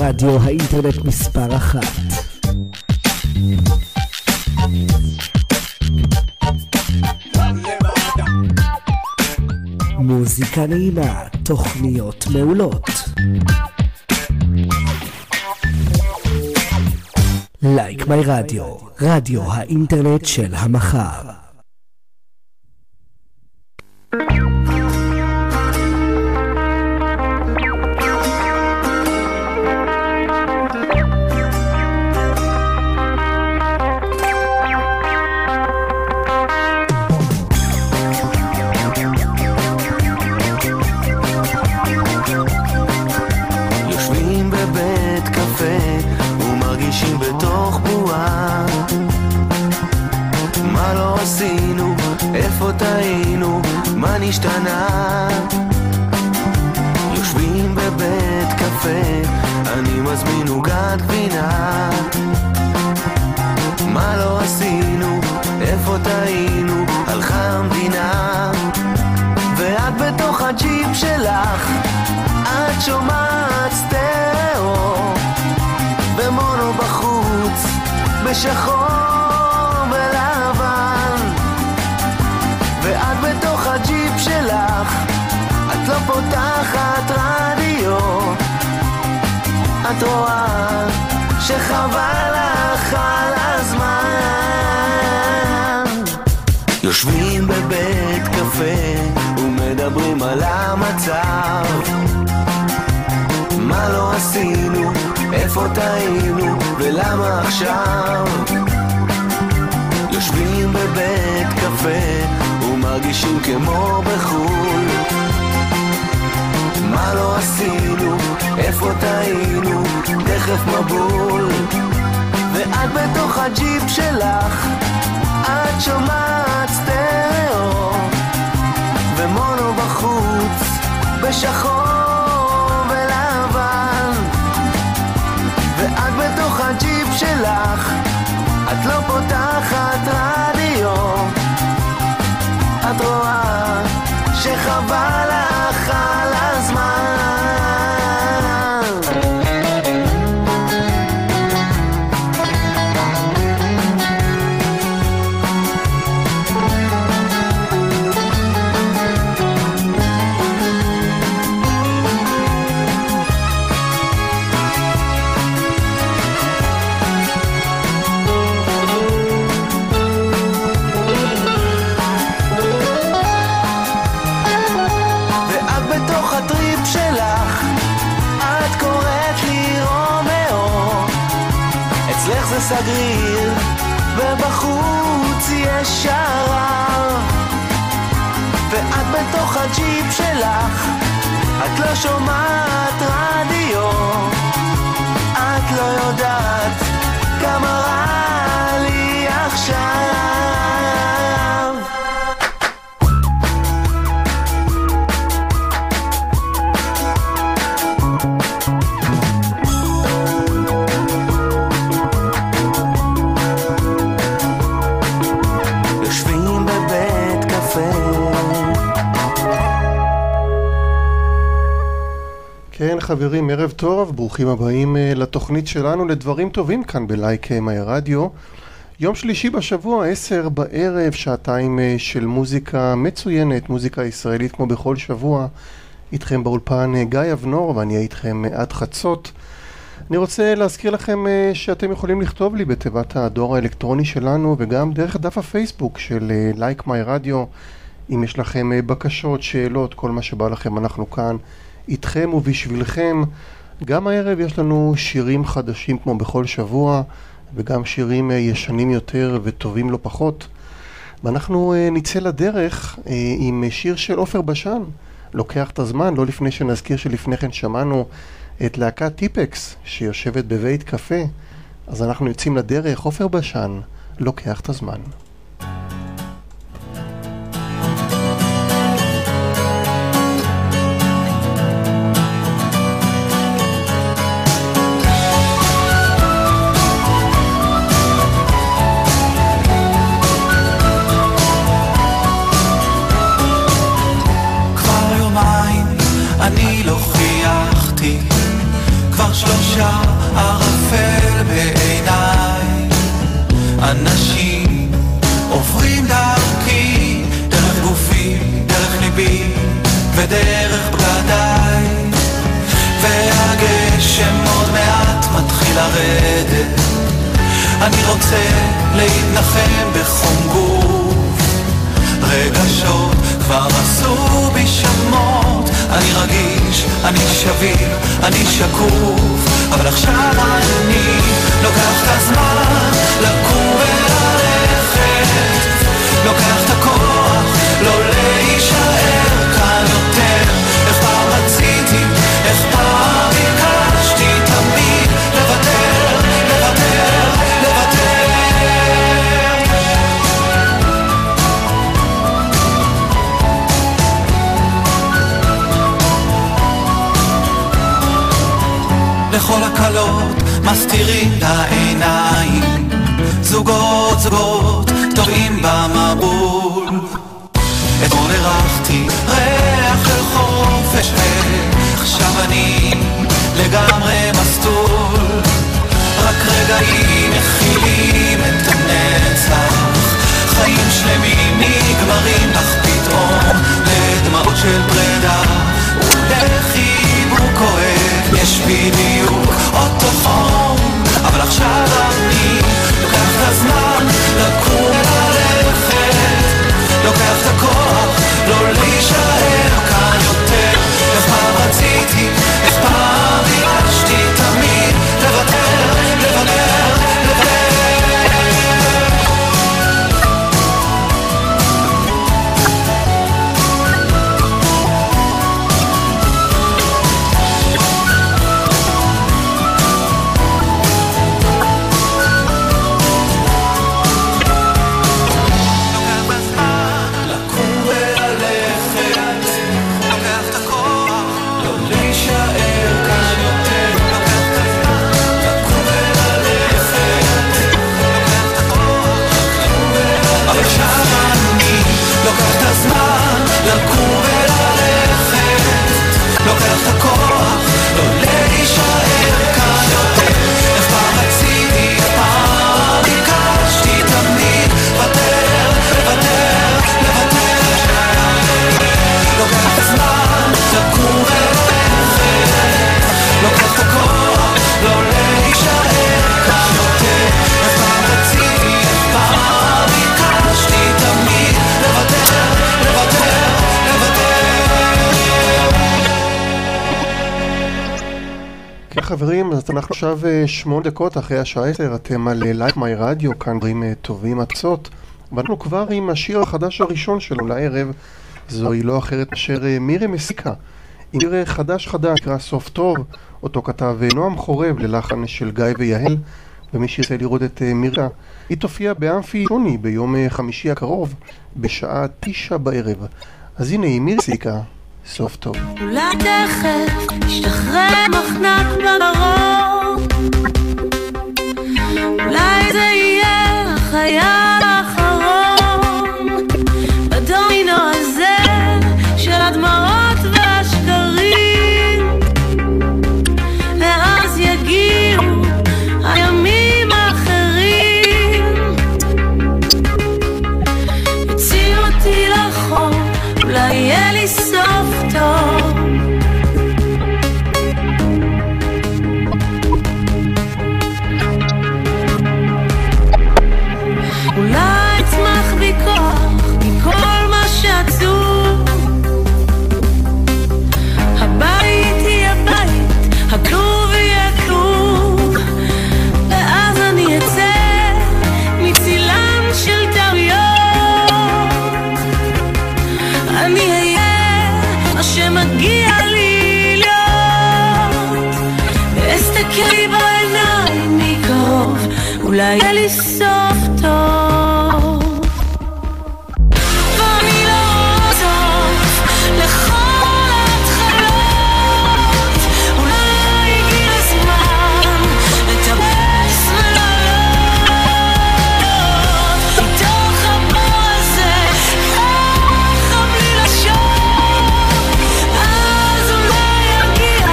רדיו האינטרנט מספר 1. מוזיקה נעימה, תוכניות מעולות. לייק מיי רדיו, רדיו האינטרנט של המחר. השתנה יושבים בבית קפה אני מזמין עוגת גבינה מה לא עשינו איפה טעינו הלכה המדינה ואת בתוך הג'יפ שלך את שומעת סטריאו במונו בחוץ בשחור ולבן ואת בתוך הג'יפ שלך את לא פותחת רדיו את רואה שחבל לך על הזמן יושבים בבית קפה ומדברים על המצב מה לא עשינו איפה טעינו ולמה עכשיו יושבים בבית קפה ומרגישים כמו בחול מה לא עשינו, איפה טעינו, תכף מבול ואת בתוך הג'יפ שלך את שומעת סטריאו ומונו בחוץ בשחור ולבן ואת בתוך הג'יפ שלך את לא פותחת רדיו את רואה שחבל לך על הזמן זה סגריר ובחוץ יש שרב ואת בתוך הג'יפ שלך את לא שומעת רדיו את לא יודעת כמה רע לי עכשיו כן חברים, ערב טוב, ברוכים הבאים לתוכנית שלנו לדברים טובים כאן בלייק מיי רדיו. יום שלישי בשבוע, 10 בערב, שעתיים של מוזיקה מצוינת, מוזיקה ישראלית כמו בכל שבוע. איתכם באולפן גיא אבנור ואני איתכם עד חצות. אני רוצה להזכיר לכם שאתם יכולים לכתוב לי בתיבת הדואר האלקטרוני שלנו וגם דרך דף הפייסבוק של לייק מיי רדיו. אם יש לכם בקשות, שאלות, כל מה שבא לכם אנחנו כאן. איתכם ובשבילכם. גם הערב יש לנו שירים חדשים כמו בכל שבוע וגם שירים ישנים יותר וטובים לא פחות ואנחנו נצא לדרך עם שיר של עופר בשן לוקח את הזמן, לא לפני שנזכיר שלפני כן שמענו את להקת טיפקס שיושבת בבית קפה אז אנחנו יוצאים לדרך. עופר בשן לוקח את הזמן. אני לא חייכתי כבר 3 ערפל בעיניי, אנשים עוברים דרכי, דרך גופי, דרך ליבי ודרך בגדיי, והגשם עוד מעט מתחיל לרדת, אני רוצה להתנחם בחום גוף, רגשות כבר עשו בי שמות, אני רגיש, אני שביר, אני שקוף, אבל עכשיו אני לוקח את הזמן לקום וללכת, לוקח את הכוח לא להישאר כאן יותר, איך פעם רציתי, איך פעם ביקשתי תמיד לוותר, לוותר, לוותר. לכל הקלות מסתירים את העיניים, זוגות זוגות טובעים במבול, אתמול הרחתי ריח של חופש ועכשיו אני לגמרי מסתול, רק רגעים מכילים את הנצח, חיים שלמים נגמרים לך פתאום לדמעות של פרידה ולחיבוק כואב, יש בדיוק אותו חום, אבל עכשיו אני לוקח את הזמן לקום וללכת, לוקח את הכוח לא להישאר כאן יותר, איך פעם רציתי, איך פעם ביקשתי תמיד לוותר, לוותר, לוותר. חברים, אז אנחנו עכשיו 8 דקות אחרי השעה 10, אתם על לייק מיי רדיו, כאן דברים טובים עצות, ואנחנו כבר עם השיר החדש הראשון שלו לערב, זוהי לא אחרת אשר מירי מסיקה, עם שיר חדש נקרא סוף טוב, אותו כתב נועם חורב ללחן של גיא ויהל, ומי שירצה לראות את מירי, היא תופיע באמפי שוני ביום חמישי הקרוב, בשעה 9 בערב. אז הנה היא מירי מסיקה, סוף טוב. אולי תכף ישתחרר מחנק בראש, אולי זה יהיה החייל האחרון בדומינו הזה של הדמעות והשקרים, ואז יגיעו הימים האחרים, יוציאו אותי לחור, אולי יהיה לי סוף טוב. אולי אצמח בי כוח מכל מה שעצוב, הבית יהיה בית, הכלוב יהיה כלוב, ואז אני אצא מצילן של טעויות, אני אהיה מה שמגיע לי להיות, ואסתכל לי בעיניים מקרוב, אולי יהיה לי סוף טוב. ואני לא סוף לכל התחלות, אולי הגיע הזמן לטפס ולעלות מתוך הבור הזה ככה בלי לשון, אז אולי יגיע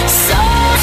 סוף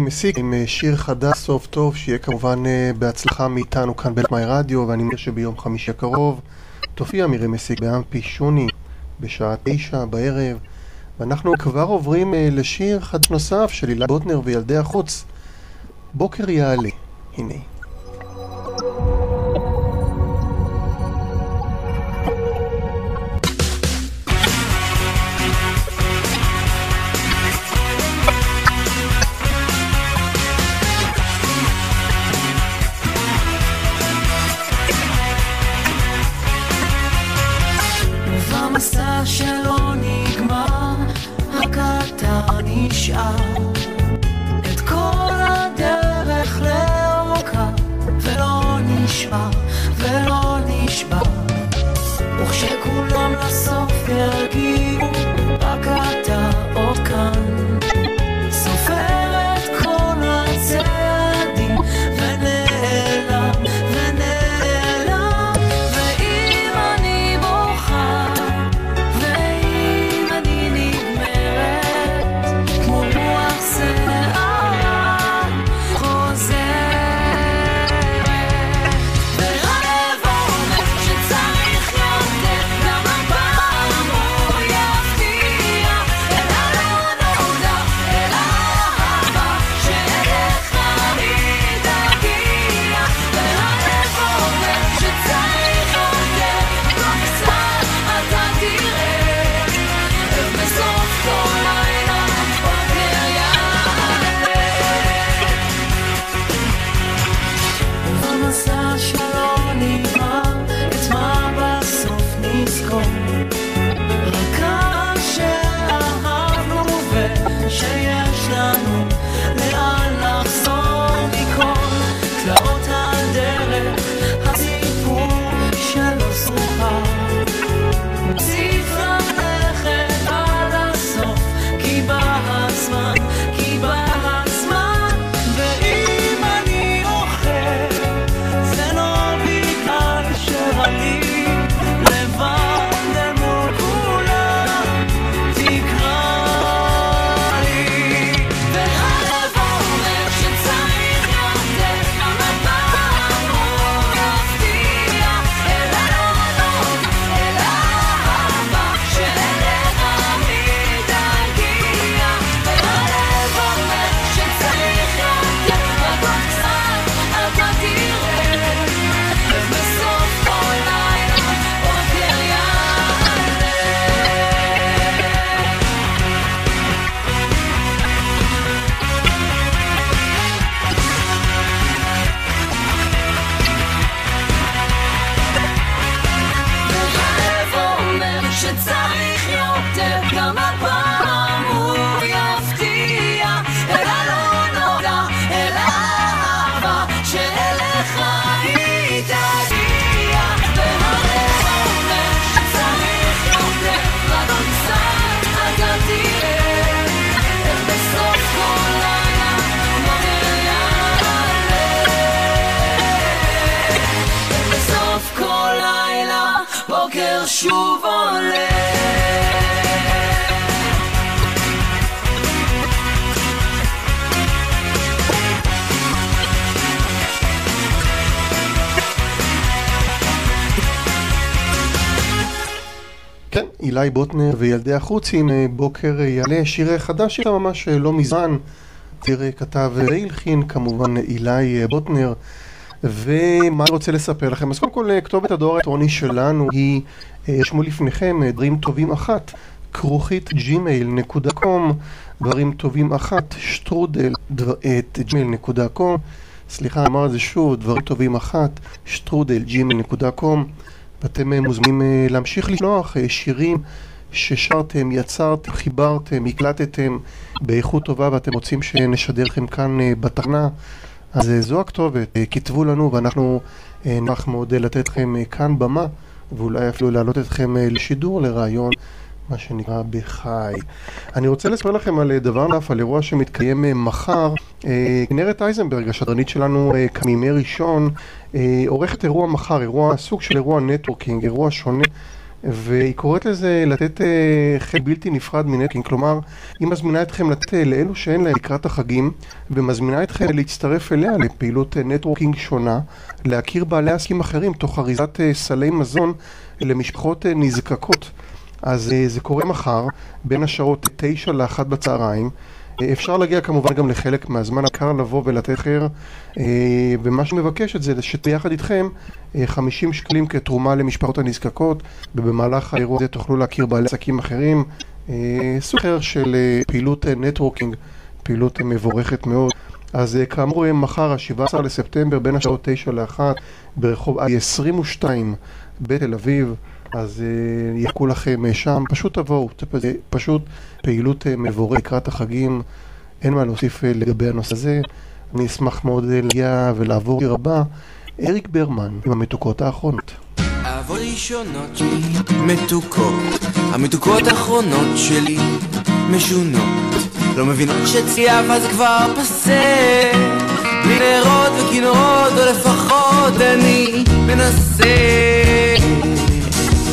מסיק עם שיר חדש סוף טוב, שיהיה כמובן בהצלחה מאיתנו כאן בלמי רדיו, ואני אומר שביום חמישי הקרוב תופיע מירי מסיק באמפי שוני בשעה 9 בערב, ואנחנו כבר עוברים לשיר חדש נוסף של אילי בוטנר וילדי החוץ, בוקר יעלה. הנה המסע שלא נגמר, הקטר נשאר את כל הדרך לאורכה, ולא נשמע ולא נשבר, וכשכולם לסוף ירגיעו, הקטר עוד כאן סופר את כל הצעדים ונעלם ונעלם. ואם אני בוכה ואם אני נגמרת כמו רוח סערה חוזרת, והלב אומר שצריך יותר, גם הפעם הוא יפתיע אל הלא נודע, אל האהבה שאליך היא תגיע. והלב אומר שצריך יותר, לא קצת אתה תראה איך בסוף כל לילה בוקר יעלה. ובמסע שלא נגמר, את מה בסוף נזכור? רק שאהבנו ושיש לנו לאן לחזור מכל תלאות הדרך, הסיפור שלא סופר. נוסיף ללכת עד הסוף, כי בא הזמן, כי בא הזמן. ואם אני אוכל, זה לא בגלל שאני לבד אל מול כולם, תקרא לי. והלב אומר שצריך יותר, גם הפעם הוא יפתיע אל הלא אל האהבה שאליך היא תגיע. והלב אומר שצריך יותר, רק עוד קצת אתה תראה איך בסוף כל לילה בוקר יעלה. והלב אומר שצריך יותר, גם הפעם הוא יפתיע אל הלא נודע, אל האהבה שאליך היא תגיע. והלב אומר שצריך יותר, רק עוד קצת אתה תראה איך בסוף כל לילה בוקר יעלה. איך בסוף כל לילה בוקר שוב עולה. כן, אילי בוטנר וילדי החוץ עם בוקר יעלה, שיר חדש שיר ממש לא מזמן. תראה, כתב והלחין כמובן אילי בוטנר. ומה אני רוצה לספר לכם? אז קודם כל, כתובת הדואר האלקטרוני שלנו היא, רשמו לפניכם, דברים טובים אחת, @gmail.com, דברים טובים אחת, @gmail.com. סליחה, אמר את זה שוב, דברים טובים אחת, @gmail.com. ואתם מוזמנים להמשיך לשלוח שירים ששרתם, יצרתם, חיברתם, הקלטתם באיכות טובה ואתם רוצים שנשדר לכם כאן בתחנה, אז זו הכתובת, כתבו לנו ואנחנו נשמח מאוד לתת לכם כאן במה, ואולי אפילו להעלות אתכם לשידור, לרעיון, מה שנקרא בחי. אני רוצה לספר לכם על דבר נף, על אירוע שמתקיים מחר. כנרת אייזנברג, השדרנית שלנו כמימי ראשון, עורכת אירוע מחר, אירוע סוג של אירוע נטוורקינג, אירוע שונה והיא קוראת לזה לתת חלק בלתי נפרד מנטוורקינג, כלומר היא מזמינה אתכם לתת לאלו שאין להם לקראת החגים, ומזמינה אתכם להצטרף אליה לפעילות נטוורקינג שונה, להכיר בעלי עסקים אחרים תוך אריזת סלי מזון למשפחות נזקקות. אז זה קורה מחר בין השעות 9 ל-1 בצהריים. אפשר להגיע כמובן גם לחלק מהזמן, הקר לבוא ולתת חר, ומה שמבקשת זה שביחד איתכם 50 שקלים כתרומה למשפחות הנזקקות, ובמהלך האירוע הזה תוכלו להכיר בעלי עסקים אחרים. סוג אחר של פעילות נטוורקינג, פעילות מבורכת מאוד. אז כאמור מחר, 17 לספטמבר, בין השעות 9 ל-1 ברחוב 22 בתל אביב. אז יחכו לכם שם, פשוט תבואו, זה פשוט פעילות מבורכת לקראת החגים, אין מה להוסיף לגבי הנושא הזה. אני אשמח מאוד להגיע ולעבור עיר הבא, אריק ברמן עם המתוקות האחרונות. אהבות ראשונות שלי מתוקות, המתוקות האחרונות שלי משונות, לא מבינות שציאבה זה כבר פסה, בלי נרות וכינורות, או לפחות אני מנסה.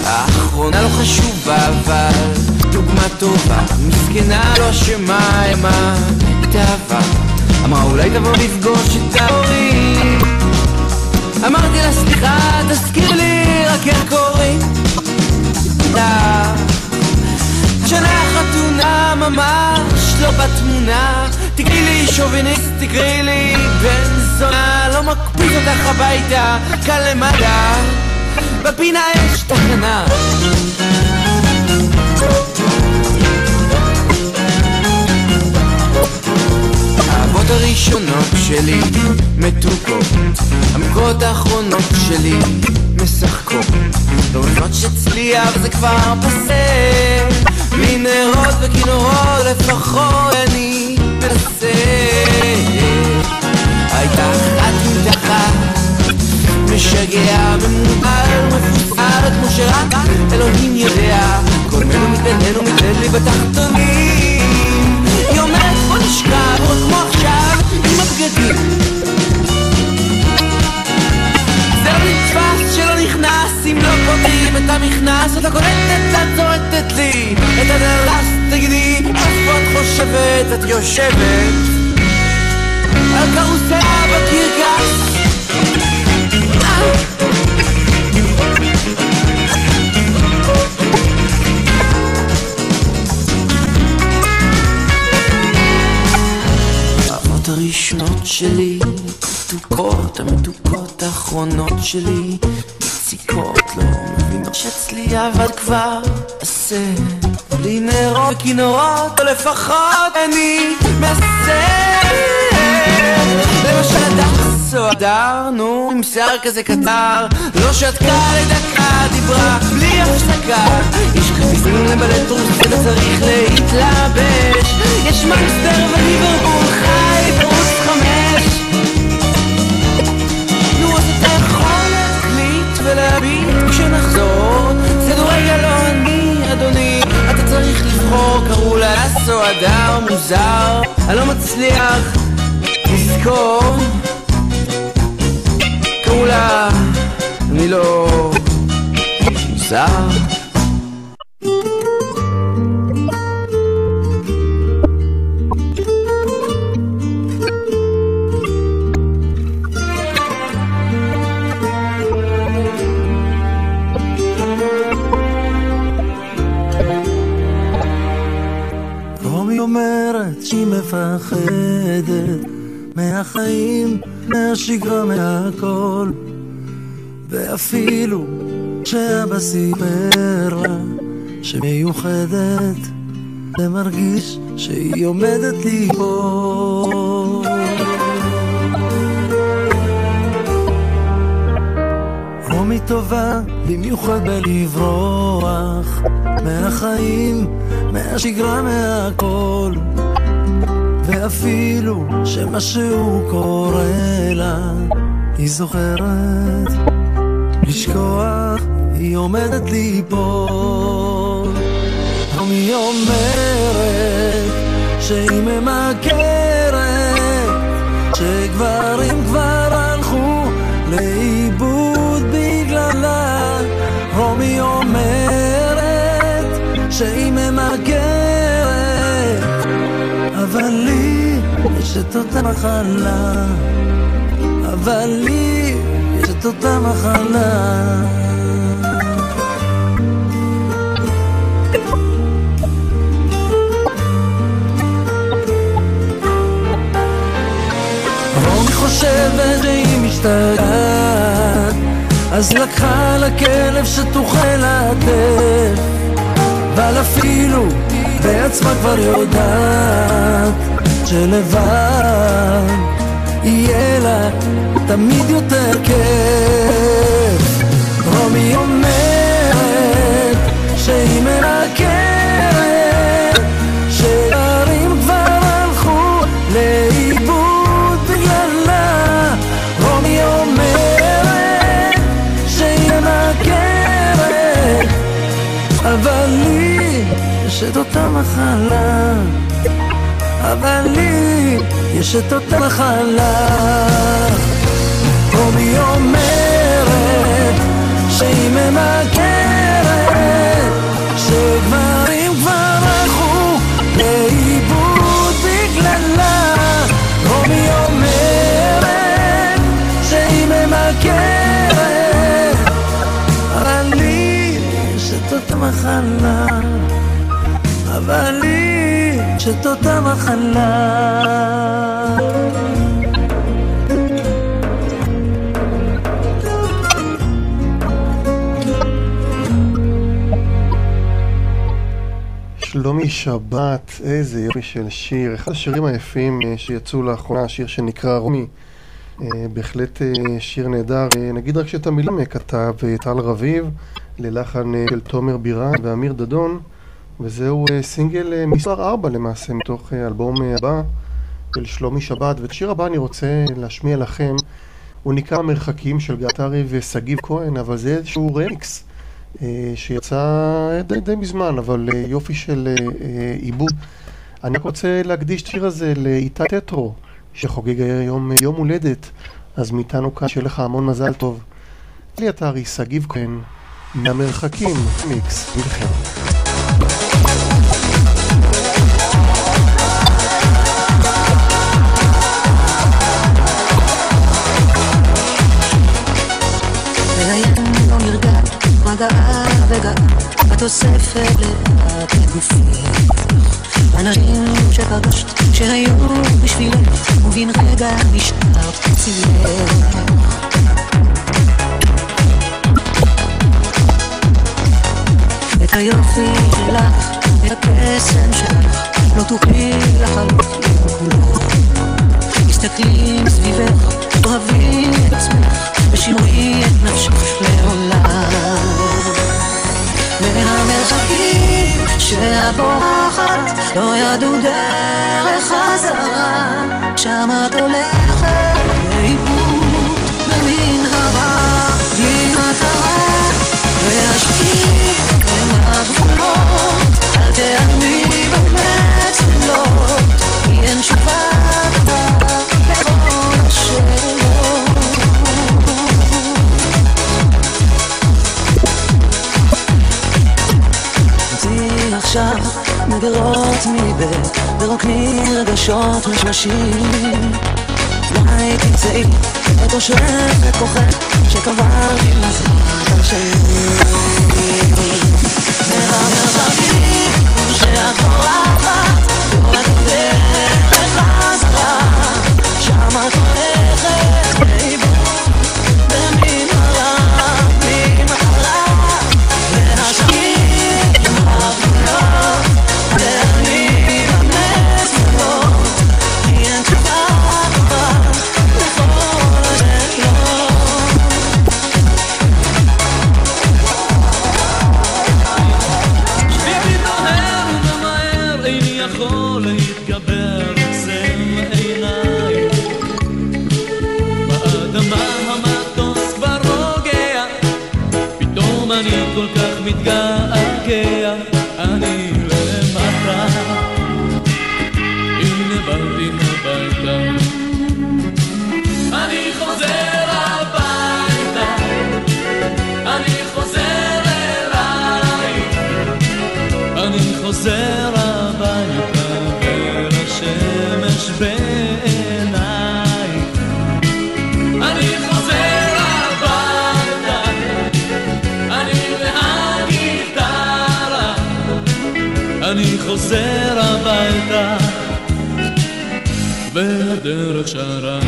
האחרונה לא חשובה, אבל דוגמה טובה, מסכנה לא אשמה, מה התאהבה, אמרה אולי תבוא לפגוש את ההורים, אמרתי לה סליחה תזכיר לי רק איך קוראים שנה חתונה ממש לא בתמונה, תקראי לי שוביניסט, תקראי לי בן זונה, לא מקפיץ אותך הביתה קל למדע, בפינה יש תחנה. האהבות הראשונות שלי מתוקות, המקות האחרונות שלי משחקות, לא מבינות שצליח זה כבר פסה, בלי נרות וכינורות לפחות אני מנסה. הייתה אחת מתחת משגע, ממועל, מפוסל, כמו שרק אלוהים יודע, כל מנו מתעניין ומתעניין לי בתחתונים, היא אומרת בוא נשכב, רק כמו עכשיו עם הבגדים, זה לא נתפס שלא נכנס, אם לא פותחים את המכנס, אתה קולטת, את זורטת לי את הדרס, תגידי, איפה את חושבת, את יושבת על קרוסלה בקרקס, האהבות הראשונות שלי מתוקות, המתוקות האחרונות שלי מציקות, לא מבינות שאצלי עבד כבר עשה, בלי נרות וכינורות, או לפחות אני מעשה. למשל אדם נו, עם שיער כזה קטר, לא שתקה לדקה, דיברה בלי הפסקה, יש חפיסים לבלט רוסי, אתה צריך להתלבש, יש מנסטר וליברפול חי ברוץ 5, נו אז אתה יכול להקליט ולהביט כשנחזור, סדור רגע לא אני אדוני, אתה צריך לבחור, קראו לה סועדה או מוזר, אני לא מצליח לזכור, קראו לה, אני לא מוזר. רומי אומרת שהיא מפחדת מהחיים, מהשגרה, מהכל, ואפילו שאבא סיפר לה שמיוחדת, זה מרגיש שהיא עומדת ליפול. רומי טובה במיוחד בלברוח מהחיים, מהשגרה, מהכל, ואפילו שמשהו קורה לה היא זוכרת לשכוח, היא עומדת ליפול. רומי אומרת שהיא ממכרת שגברים כבר הלכו לאיבוד בגללה. רומי אומרת ממכרת, אבל לי יש את אותה מחלה, אבל לי יש את אותה מחלה. רומי חושבת שהיא משתגעת, אז לקחה לכלב שתוכל לתת, אבל אפילו בעצמה כבר יודעת שלבד יהיה לה תמיד יותר כיף. רומי אומרת שהיא מנקרת, שערים כבר הלכו לאיבוד בגללה. רומי אומרת שהיא מנקרת, אבל לי יש את אותה מחלה, אבל לי יש את אותה מחלה. רומי אומרת שהיא ממכרת, שגברים כבר הלכו לאיבוד בגללה. רומי אומרת שהיא ממכרת, אבל לי יש את אותה מחלה, אבל לי יש את אותה מחלה. שלומי שבת, איזה יופי של שיר, אחד השירים היפים שיצאו לאחרונה, שיר שנקרא רומי, בהחלט שיר נהדר. נגיד רק שאת המילים כתב טל רביב ללחן של תומר בירן ואמיר דדון, וזהו סינגל מספר 4 למעשה מתוך אלבום הבא של שלומי שבת. ואת השיר הבא אני רוצה להשמיע לכם, הוא נקרא מרחקים של גטרי וסגיב כהן, אבל זה איזשהו רמיקס שיצא די מזמן, אבל יופי של עיבוד. אני רוצה להקדיש את השיר הזה לאיתי טטרו שחוגג היום יום הולדת, אז מאיתנו כאן שיהיה לך המון מזל טוב. לי גטרי סגיב כהן מהמרחקים מיקס מלחם. מגעה וגעה בתוספת לאט לגופך, אנשים שפגשת שהיו בשבילך ובין רגע נשארת צילך. את היופי שלך, את הקסם שלך לא תוכלי לחלוק לכולך. מסתכלים סביבך, אוהבים את עצמך ושינוי את נפשך לעולם. מהמרחקים שהבורחת לא ידעו דרך חזרה, שם את הולכת לאיבוד במנהרה בלי מטרה, והשקיק הם הגבולות, אל תעני במצלות, כי אין תשובה לכל השאלות. עכשיו מגרות מבית ורוקנים רגשות משמשים, אולי תצאי את אושרת כוחך שקברתי מזרח על שני מהמרחקים שאת בורחת לא תדרך לחזרה, שם את הולכת לאיבוד במנהרה ממחלה, והשקיק עם הגבולות ואני במזלות, כי אין תשובה טובה לכל השאלות. שבי מהר ומהר איני יכול להתגבר, עוצם עיניי באדמה המטוס כבר רוגע, פתאום אני כל כך מתגעגע, אני למטה, הנה באתי הביתה, אני חוזר הביתה, אני חוזר אליי, אני חוזר חוזר הביתה ולשמש בעיניי. אני חוזר הביתה, אני והגיטרה. אני חוזר הביתה והדרך שרה.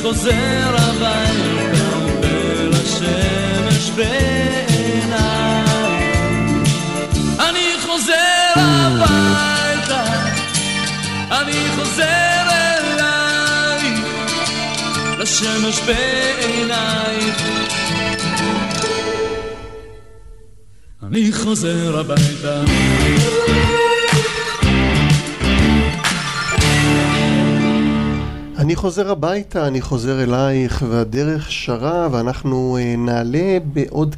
חוזר הביתה ולשמש בעיניי. אני חוזר הביתה, אני חוזר אליי, לשמש בעיניי. אני חוזר הביתה. אני חוזר הביתה, אני חוזר אלייך, והדרך שרה, ואנחנו נעלה בעוד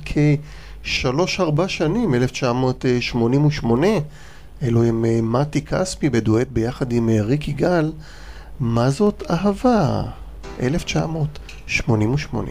כ3-4 שנים, 1988, אלו הם מתי כספי בדואט ביחד עם ריק יגאל, מה זאת אהבה? 1988.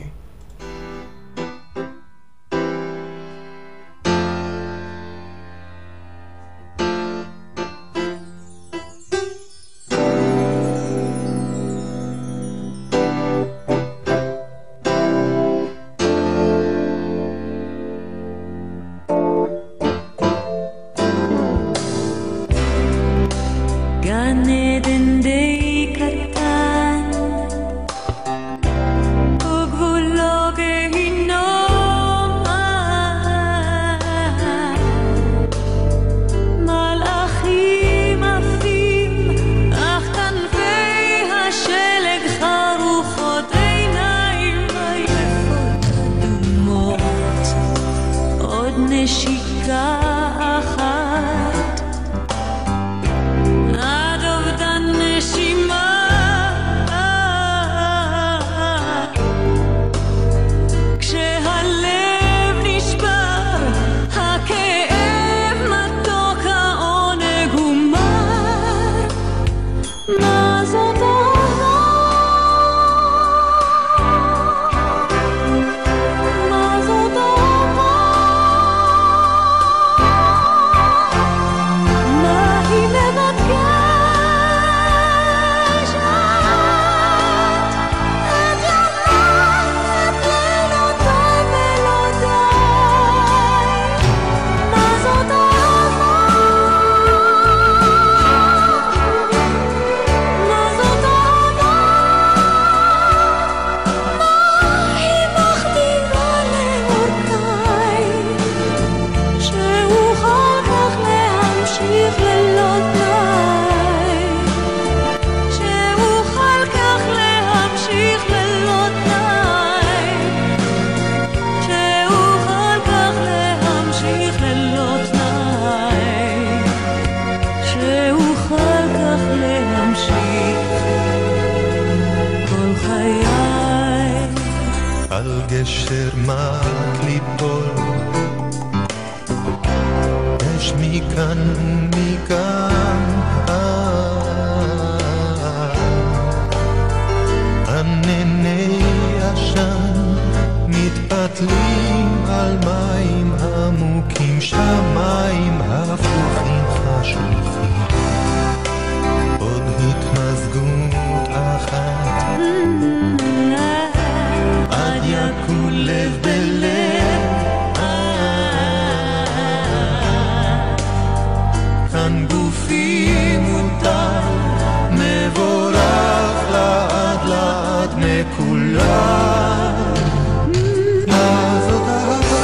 גשר מק ליפול, יש מכאן ומכאן, ענני עשן מתפתלים על מים עמוקים, שמיים הפוכים חשוכים, עוד התמזגות אחת עד יקול לב בלב, כאן גופי מוטל מבורך לעד לעד מכולם. מה זאת אהבה?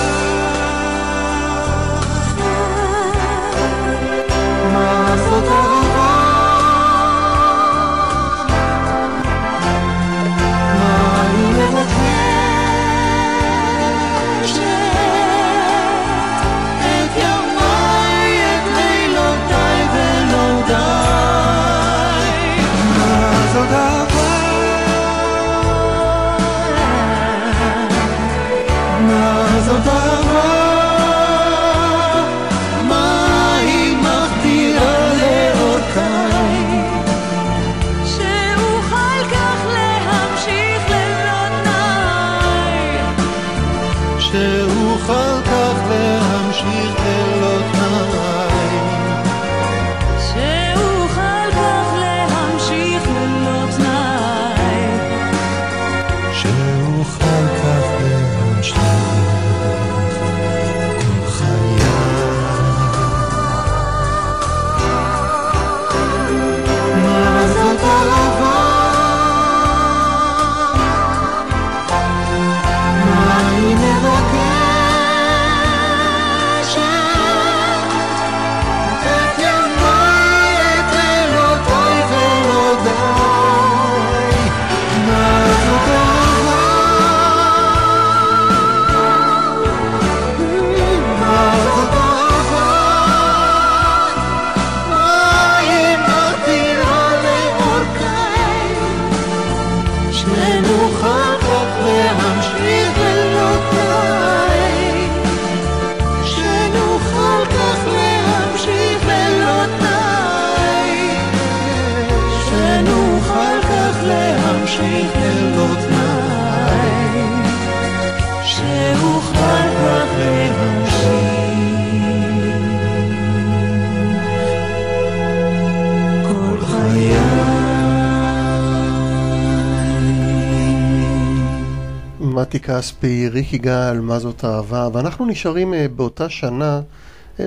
נתי כספי, ריקי גל, מה זאת אהבה, ואנחנו נשארים באותה שנה,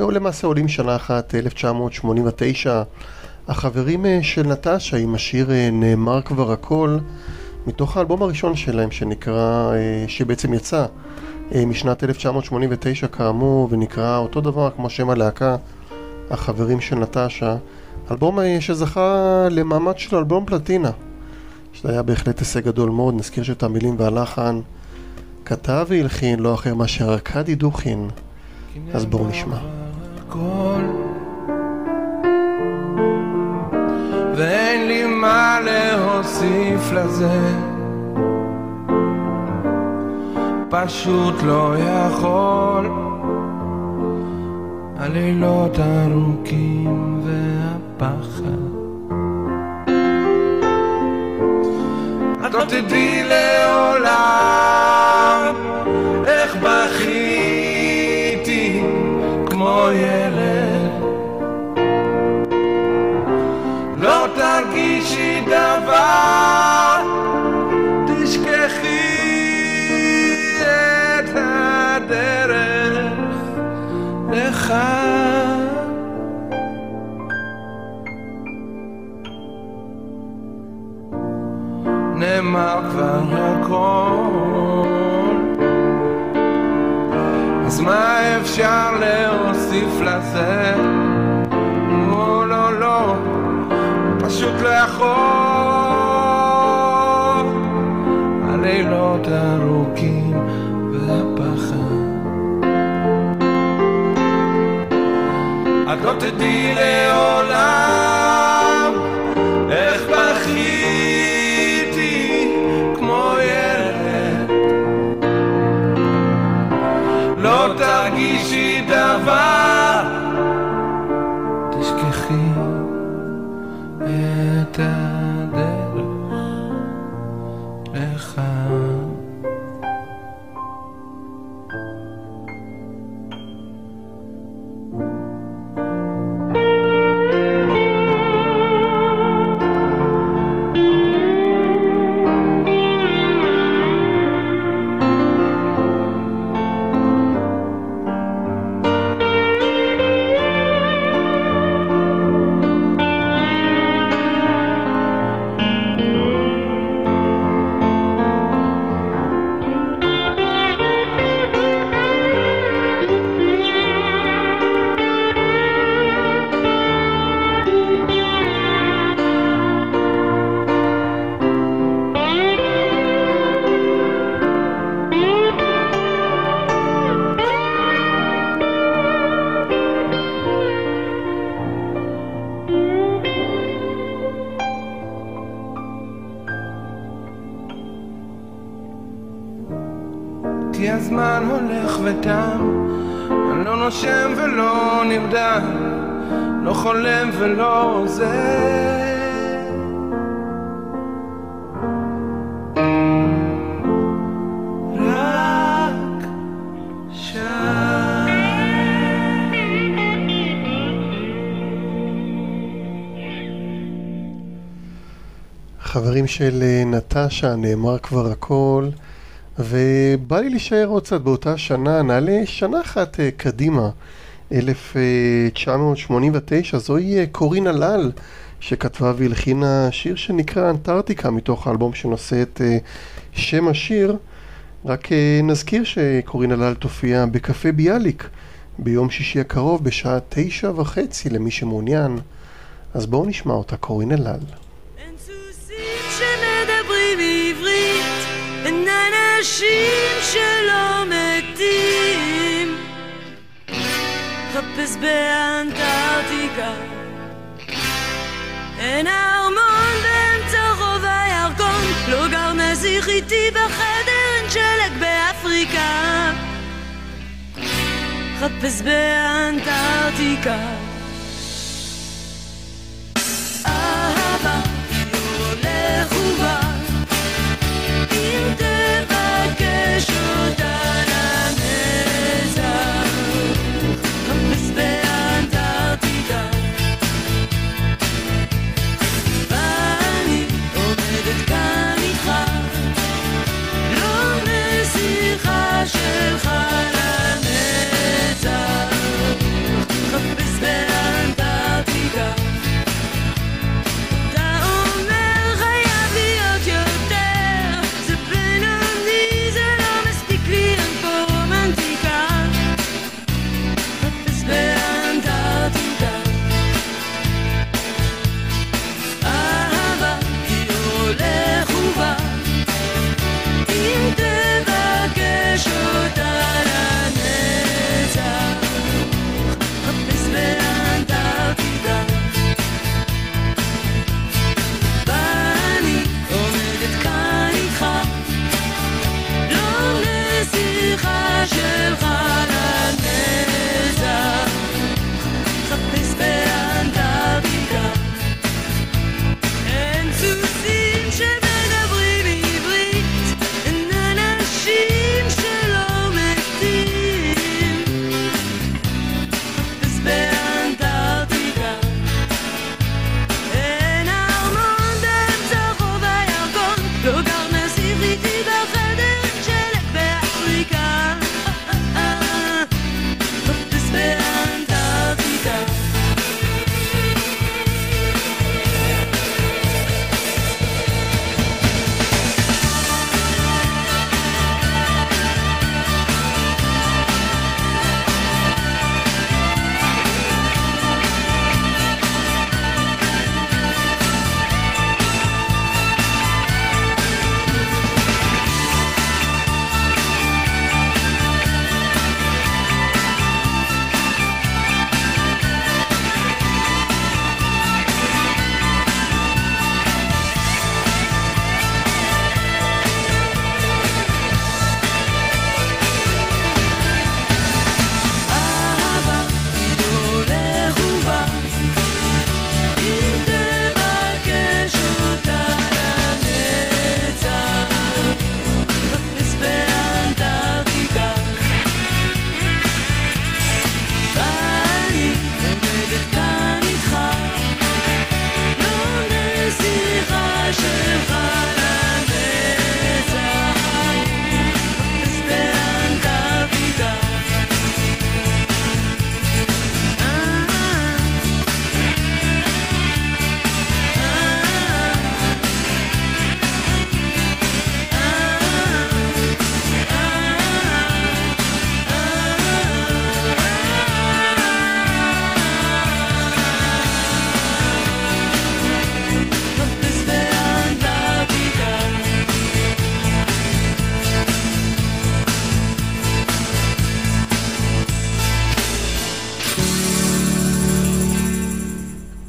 או למעשה עולים שנה אחת, 1989, החברים של נטשה עם השיר נאמר כבר הכל, מתוך האלבום הראשון שלהם שנקרא, שבעצם יצא משנת 1989 כאמור, ונקרא אותו דבר כמו שם הלהקה, החברים של נטשה, אלבום שזכה למעמד של אלבום פלטינה, שזה היה בהחלט הישג גדול מאוד. נזכיר שאת המילים והלחן כתב והלחין לא אחר מאשר ארקדי דוכין, אז בואו נשמע. ואין לי מה להוסיף לזה, פשוט לא יכול, הלילות ארוכים והפחד, את לא תדעי לעולם איך בכיתי כמו ילד, לא תרגישי דבר, תשכחי את הדרך לך, נאמר כבר הכל, אז מה אפשר להוסיף לזה? לא לא לא, פשוט לא יכול, הלילות ארוכים והפחד, את לא תדעי לעולם איך בכיתי כמו ילד, לא תרגישי דבר, תשכחי את הדרך לך. כי הזמן הולך ותם, אני לא נושם ולא נרדם, לא חולם ולא עוזר, רק שם. חברים של נטשה, נאמר כבר הכל, ובא לי להישאר עוד קצת באותה שנה, נעלה שנה אחת קדימה, 1989, זוהי קורין הלל, שכתבה והלחינה שיר שנקרא אנטארקטיקה, מתוך האלבום שנושא את שם השיר. רק נזכיר שקורין הלל תופיע בקפה ביאליק, ביום שישי הקרוב בשעה 9:30 למי שמעוניין, אז בואו נשמע אותה, קורין הלל. אין סוסים שמדברים עברית, אין אנשים שלא מתים, חפש באנטארקטיקה, אין ארמון באמצע רוב הירקון, לא גר נסיך איתי בחדר, אין שלג באפריקה, חפש באנטארקטיקה. אהבה הולך ובא, אם תבקש אותה לנצח, חפש באנטארקטיקה, ואני עומדת כאן איתך, לא נסיך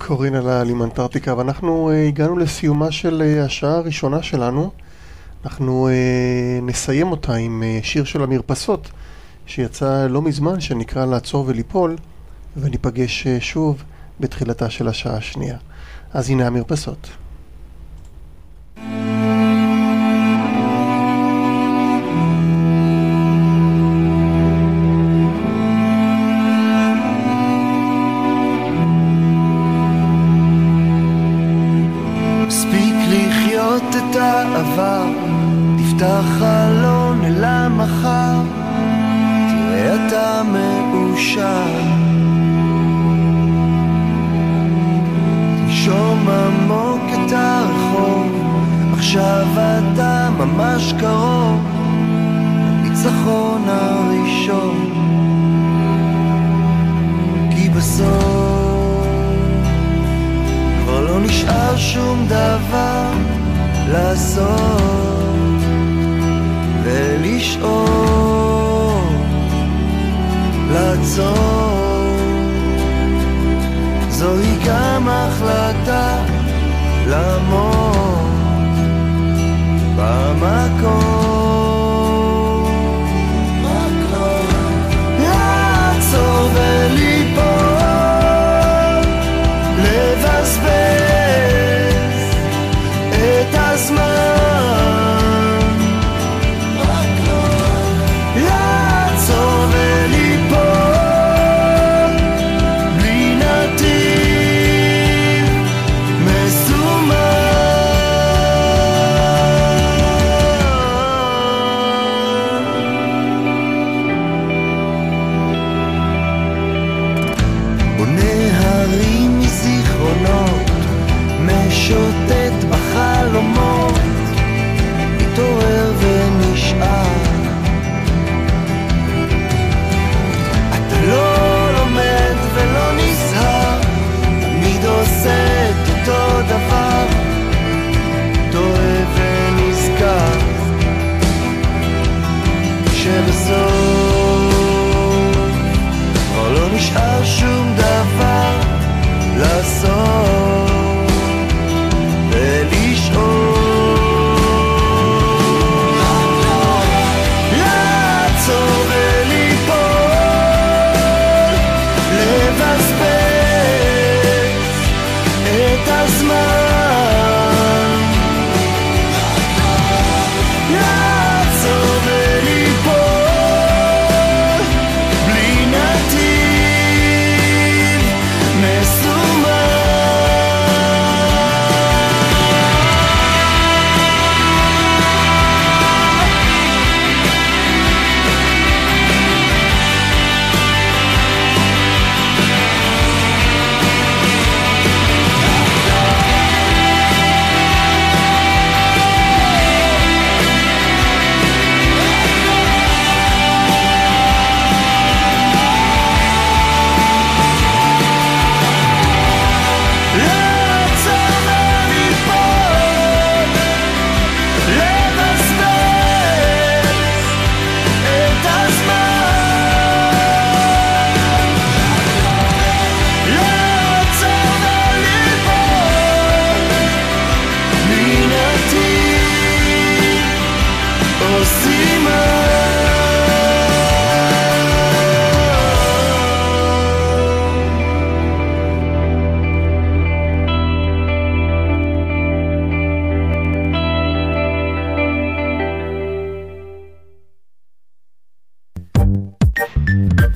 קורין אלאל עם אנטארקטיקה, ואנחנו הגענו לסיומה של השעה הראשונה שלנו. אנחנו נסיים אותה עם שיר של המרפסות שיצא לא מזמן, שנקרא לעצור וליפול, וניפגש שוב בתחילתה של השעה השנייה. אז הנה המרפסות. את העבר, תפתח חלון אל המחר, תראה אתה מאושר, תנשום עמוק את הרחוב, עכשיו אתה ממש קרוב לניצחון הראשון, כי בסוף כבר לא נשאר שום דבר לעשות ולשאול, לעצור, זוהי גם החלטה לעמוד במקום, לעצור וליפול, לבזבז את הזמן, לעצור וליפול בלי נתיב מסומן. בונה הרים מזיכרונות, משוטט בחלומות, מתעורר ונשאר. אתה לא לומד ולא נזהר, תמיד עושה את אותו דבר, טועה ונזכר, שבסוף כבר לא נשאר שום דבר לעשות ולשאול, לעצור וליפול, לבזבז את הזמן, לעצור וליפול בלי נתיב מסומן.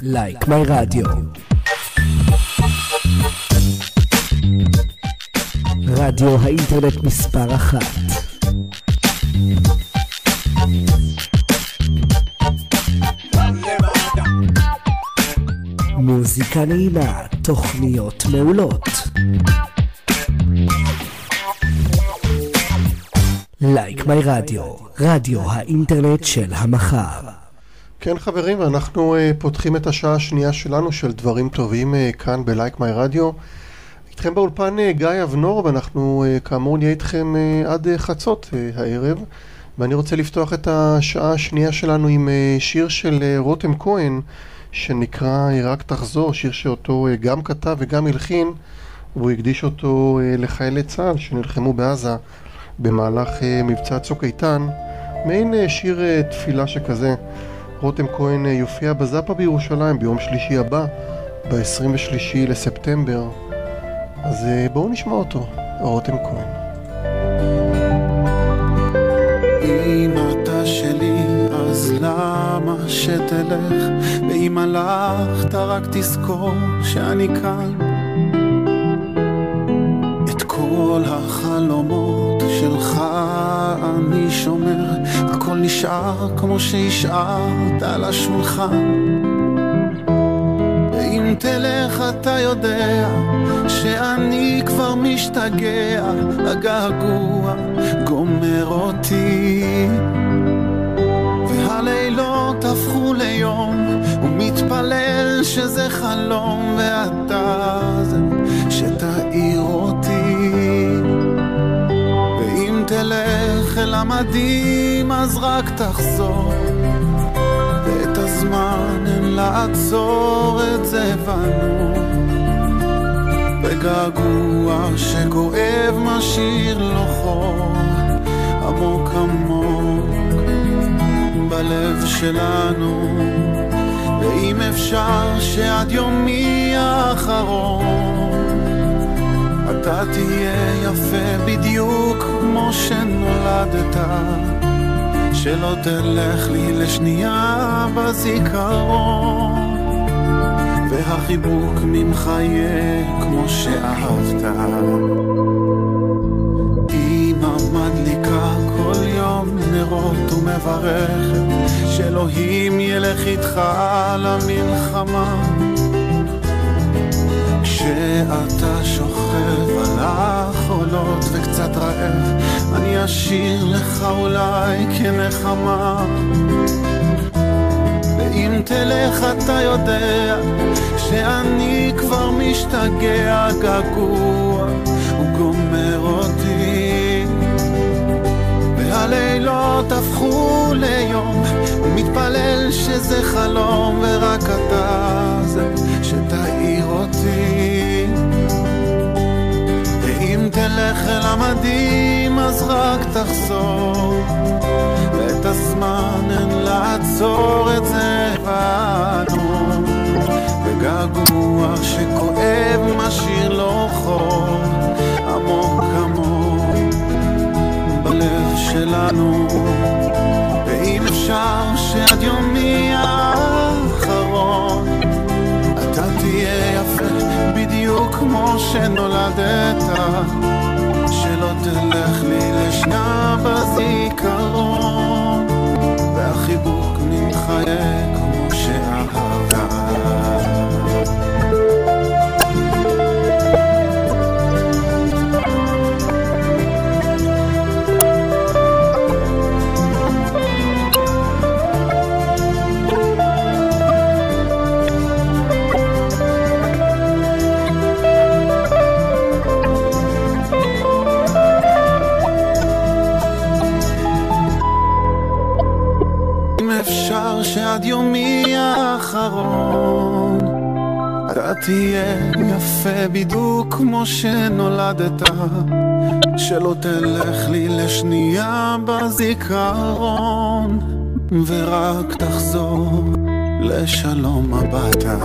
לייק מיי רדיו, רדיו האינטרנט מספר 1. מוזיקה נעימה, תוכניות מעולות. לייק מיי רדיו, רדיו האינטרנט של המחר. כן חברים, אנחנו פותחים את השעה השנייה שלנו של דברים טובים כאן בלייק מיי רדיו. איתכם באולפן גיא אבנור, ואנחנו כאמור נהיה איתכם עד חצות הערב. ואני רוצה לפתוח את השעה השנייה שלנו עם שיר של רותם כהן, שנקרא רק תחזור, שיר שאותו גם כתב וגם הלחין והוא הקדיש אותו לחיילי צה"ל שנלחמו בעזה במהלך מבצע צוק איתן, מעין שיר תפילה שכזה. רותם כהן יופיע בזאפה בירושלים ביום שלישי הבא, ב-23 לספטמבר. אז בואו נשמע אותו, רותם כהן. אם אתה שלי אז למה שתלך, ואם הלכת רק תזכור שאני כאן. את כל החלומות שלך אני שומר, הכל נשאר כמו שהשארת על השולחן. ואם תלך אתה יודע שאני כבר משתגע, הגעגוע גומר אותי, והלילות הפכו ליום, ומתפלל שזה חלום, ואתה זה שתאיר אותי. ואם תלך אל המדים אז רק תחזור, ואת הזמן אין לעצור, את זה הבנו. בגעגוע שכואב משאיר לו חור עמוק עמוק בלב שלנו. ואם אפשר שעד יומי האחרון אתה תהיה יפה בדיוק כמו שנולדת, שלא תלך לי לשנייה בזיכרון, והחיבוק ממך יהיה כמו שאהבת. אמא מדליקה כל יום נרות ומברכת שאלוהים ילך איתך למלחמה. כשאתה שוכב על החולות וקצת רעב, אני אשיר לך אולי כנחמה. ואם תלך אתה יודע שאני כבר משתגע, געגוע הוא גומר אותי, והלילות הפכו ליום, ומתפלל שזה חלום, ורק אתה זה שתאיר אותי. ואם תלך אל המדים אז רק תחזור, ואת הזמן אין לעצור, את זה הבנו. וגעגוע שכואב משאיר לו חור עמוק עמוק בלב שלנו. ואם אפשר שעד יומי האחרון אתה תהיה יפה בדיוק כמו שנולדת, שלא תלך לי לשנה בזיכרון, והחיבוק ממך יהיה כמו שאהבת. שעד יומי האחרון אתה תהיה יפה בדיוק כמו שנולדת, שלא תלך לי לשנייה בזיכרון, ורק תחזור לשלום הביתה.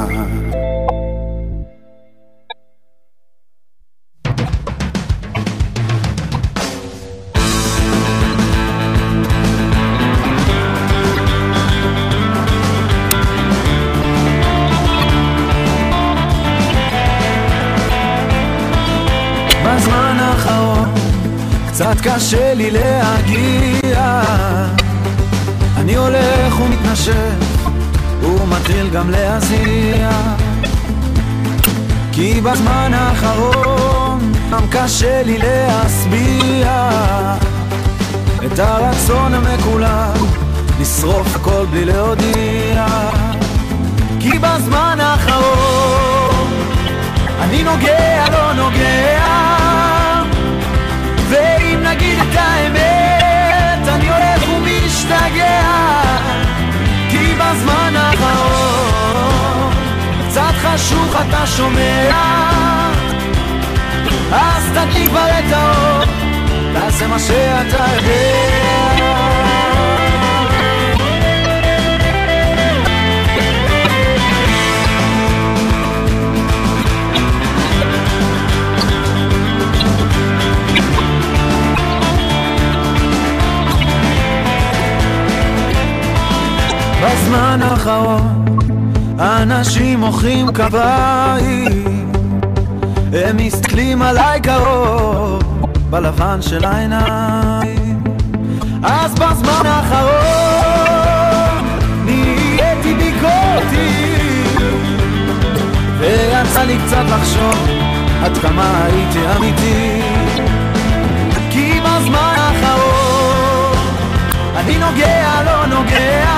קצת קשה לי להגיע, אני הולך ומתנשף ומתחיל גם להזיע, כי בזמן האחרון גם קשה לי להסביע את הרצון המקולל לשרוף הכל בלי להודיע. כי בזמן האחרון אני נוגע לא נוגע, ואם נגיד את האמת אני הולך ומשתגע. כי בזמן האחרון קצת חשוך אתה שומע, תדליק כבר את האור, תעשה מה שאתה יודע. בזמן האחרון אנשים מוחאים כפיים, הם מסתכלים עליי קרוב בלבן של העיניים. אז בזמן האחרון נהייתי ביקורתי, ויצא לי קצת לחשוב עד כמה הייתי אמיתי. כי בזמן האחרון אני נוגע לא נוגע,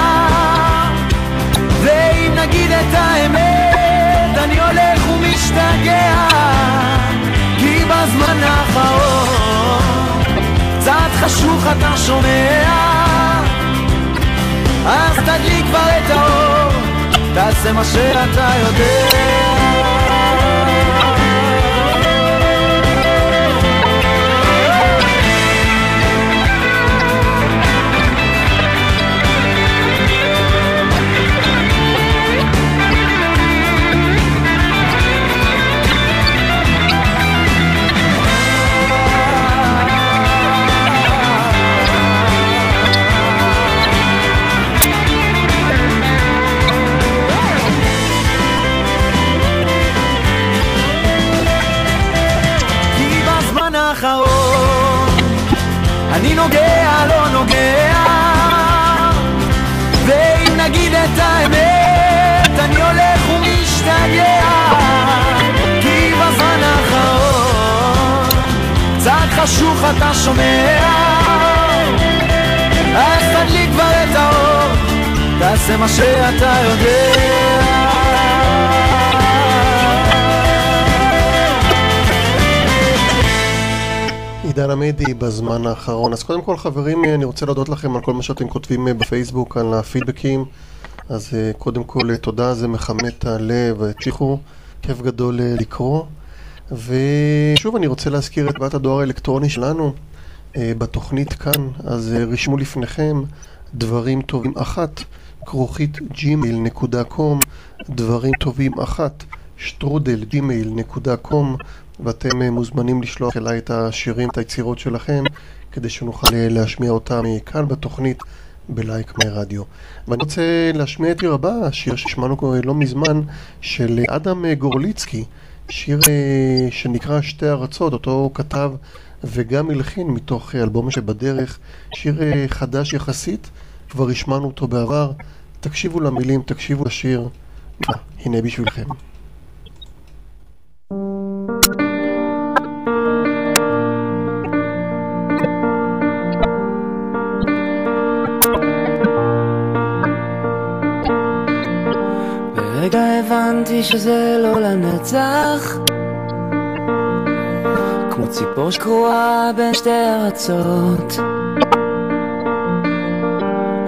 ואם נגיד את האמת אני הולך ומשתגע. כי בזמן האחרון קצת חשוך אתה שומע, אז תדליק כבר את האור, תעשה מה שאתה יודע. אני נוגע לא נוגע, ואם נגיד את האמת אני הולך ומשתגע. כי בזמן האחרון קצת חשוך אתה שומע, אז תדליק כבר את האור, תעשה מה שאתה יודע. עידן עמדי בזמן האחרון. אז קודם כל חברים, אני רוצה להודות לכם על כל מה שאתם כותבים בפייסבוק, על הפידבקים. אז קודם כל תודה, זה מחמם את הלב, תמשיכו, כיף גדול לקרוא. ושוב אני רוצה להזכיר את בת הדואר האלקטרוני שלנו בתוכנית כאן. אז רשמו לפניכם דברים טובים 1@gmail.com, דברים טובים 1@gmail.com, ואתם מוזמנים לשלוח אליי את השירים, את היצירות שלכם, כדי שנוכל להשמיע אותם כאן בתוכנית בלייק מיי רדיו. ואני רוצה להשמיע את רבה, שיר ששמענו לא מזמן של אדם גורליצקי, שיר שנקרא שתי ארצות, אותו הוא כתב וגם הלחין מתוך אלבום שבדרך, שיר חדש יחסית, כבר השמענו אותו בעבר. תקשיבו למילים, תקשיבו לשיר, הנה בשבילכם. ברגע הבנתי שזה לא לנצח, כמו ציפור שקרועה בין שתי ארצות.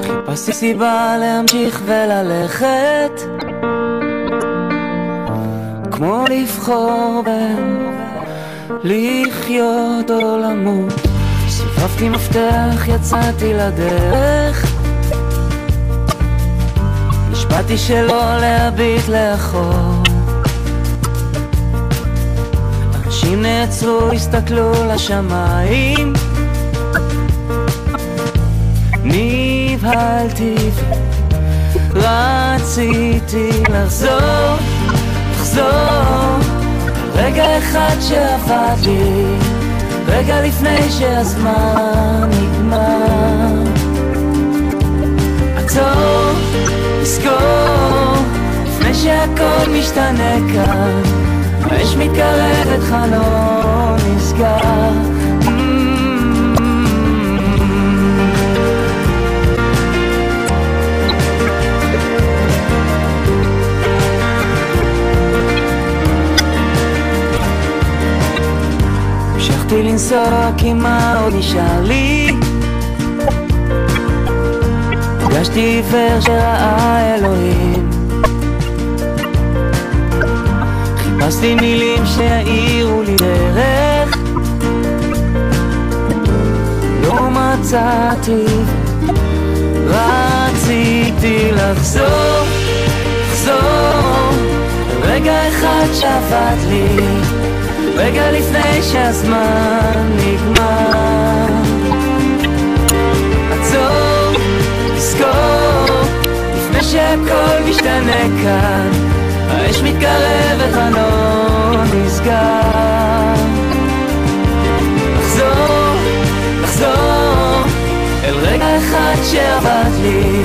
חיפשתי סיבה להמשיך וללכת, כמו לבחור בין לחיות או למות. סיפפתי מפתח, יצאתי לדרך, נשבעתי שלא להביט לאחור. אנשים נעצרו, הסתכלו לשמיים, נבהלתי ורציתי לחזור, רגע אחד שעבד לי, רגע לפני שהזמן נגמר. עצור, תזכור, לפני שהכל משתנה כאן, האש מתקרבת, חלון נסגר. המשכתי לנסוע, כי מה עוד נשאר לי? פגשתי עיוור שראה אלוהים, חיפשתי מילים שיעירו לי דרך, נסעתי, רציתי לחזור, רגע אחד שבת לי, רגע לפני שהזמן נגמר. עצור, תזכור, לפני שהכל משתנה כאן, האש מתקרבת, חלון נסגר. לחזור אל רגע אחד שעבד לי,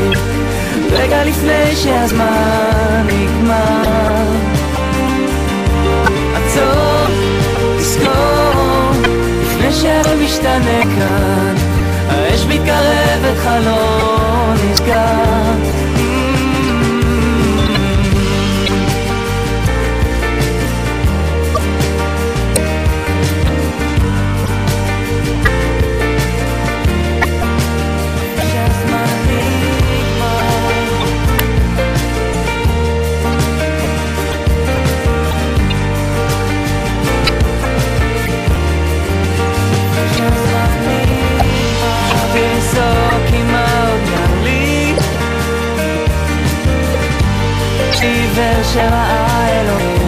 רגע לפני שהזמן נגמר. עצור, תזכור, לפני שהכל משתנה כאן, האש מתקרבת, חלון נסגר. שראה אלוהים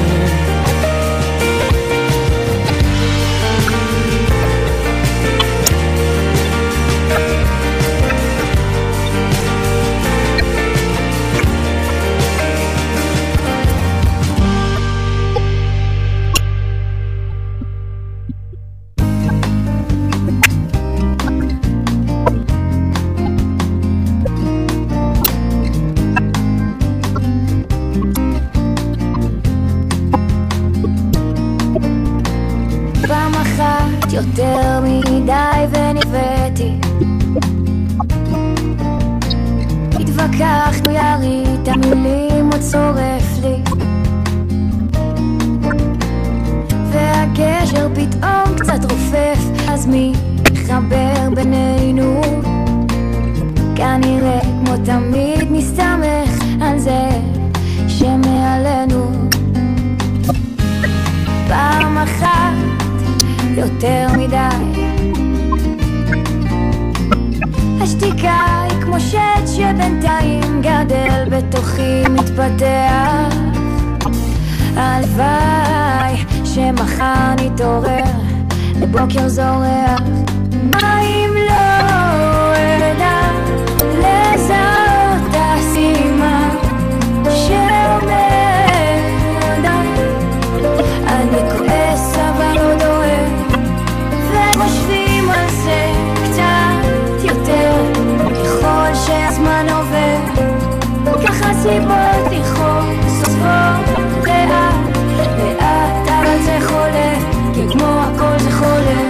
יותר מדי ונבאתי, התווכחנו ירית המילים עוד שורף לי, והקשר פתאום קצת רופף, אז מי יחבר בינינו? כנראה כמו תמיד נסתמך על זה שמעלינו. פעם אחת יותר מדי, השתיקה היא כמו שד שבינתיים גדל בתוכי מתפתח. הלוואי שמחר נתעורר לבוקר זורח. מה אם לא אדע לזהות הסימן שאומר די, אני כועס אבל לא דואג, וחושבים על זה קצת יותר ככל שהזמן עובר. ככה סיבות לכעוס סופות לאט לאט, אבל זה חולה, כי כמו הכל זה חולה.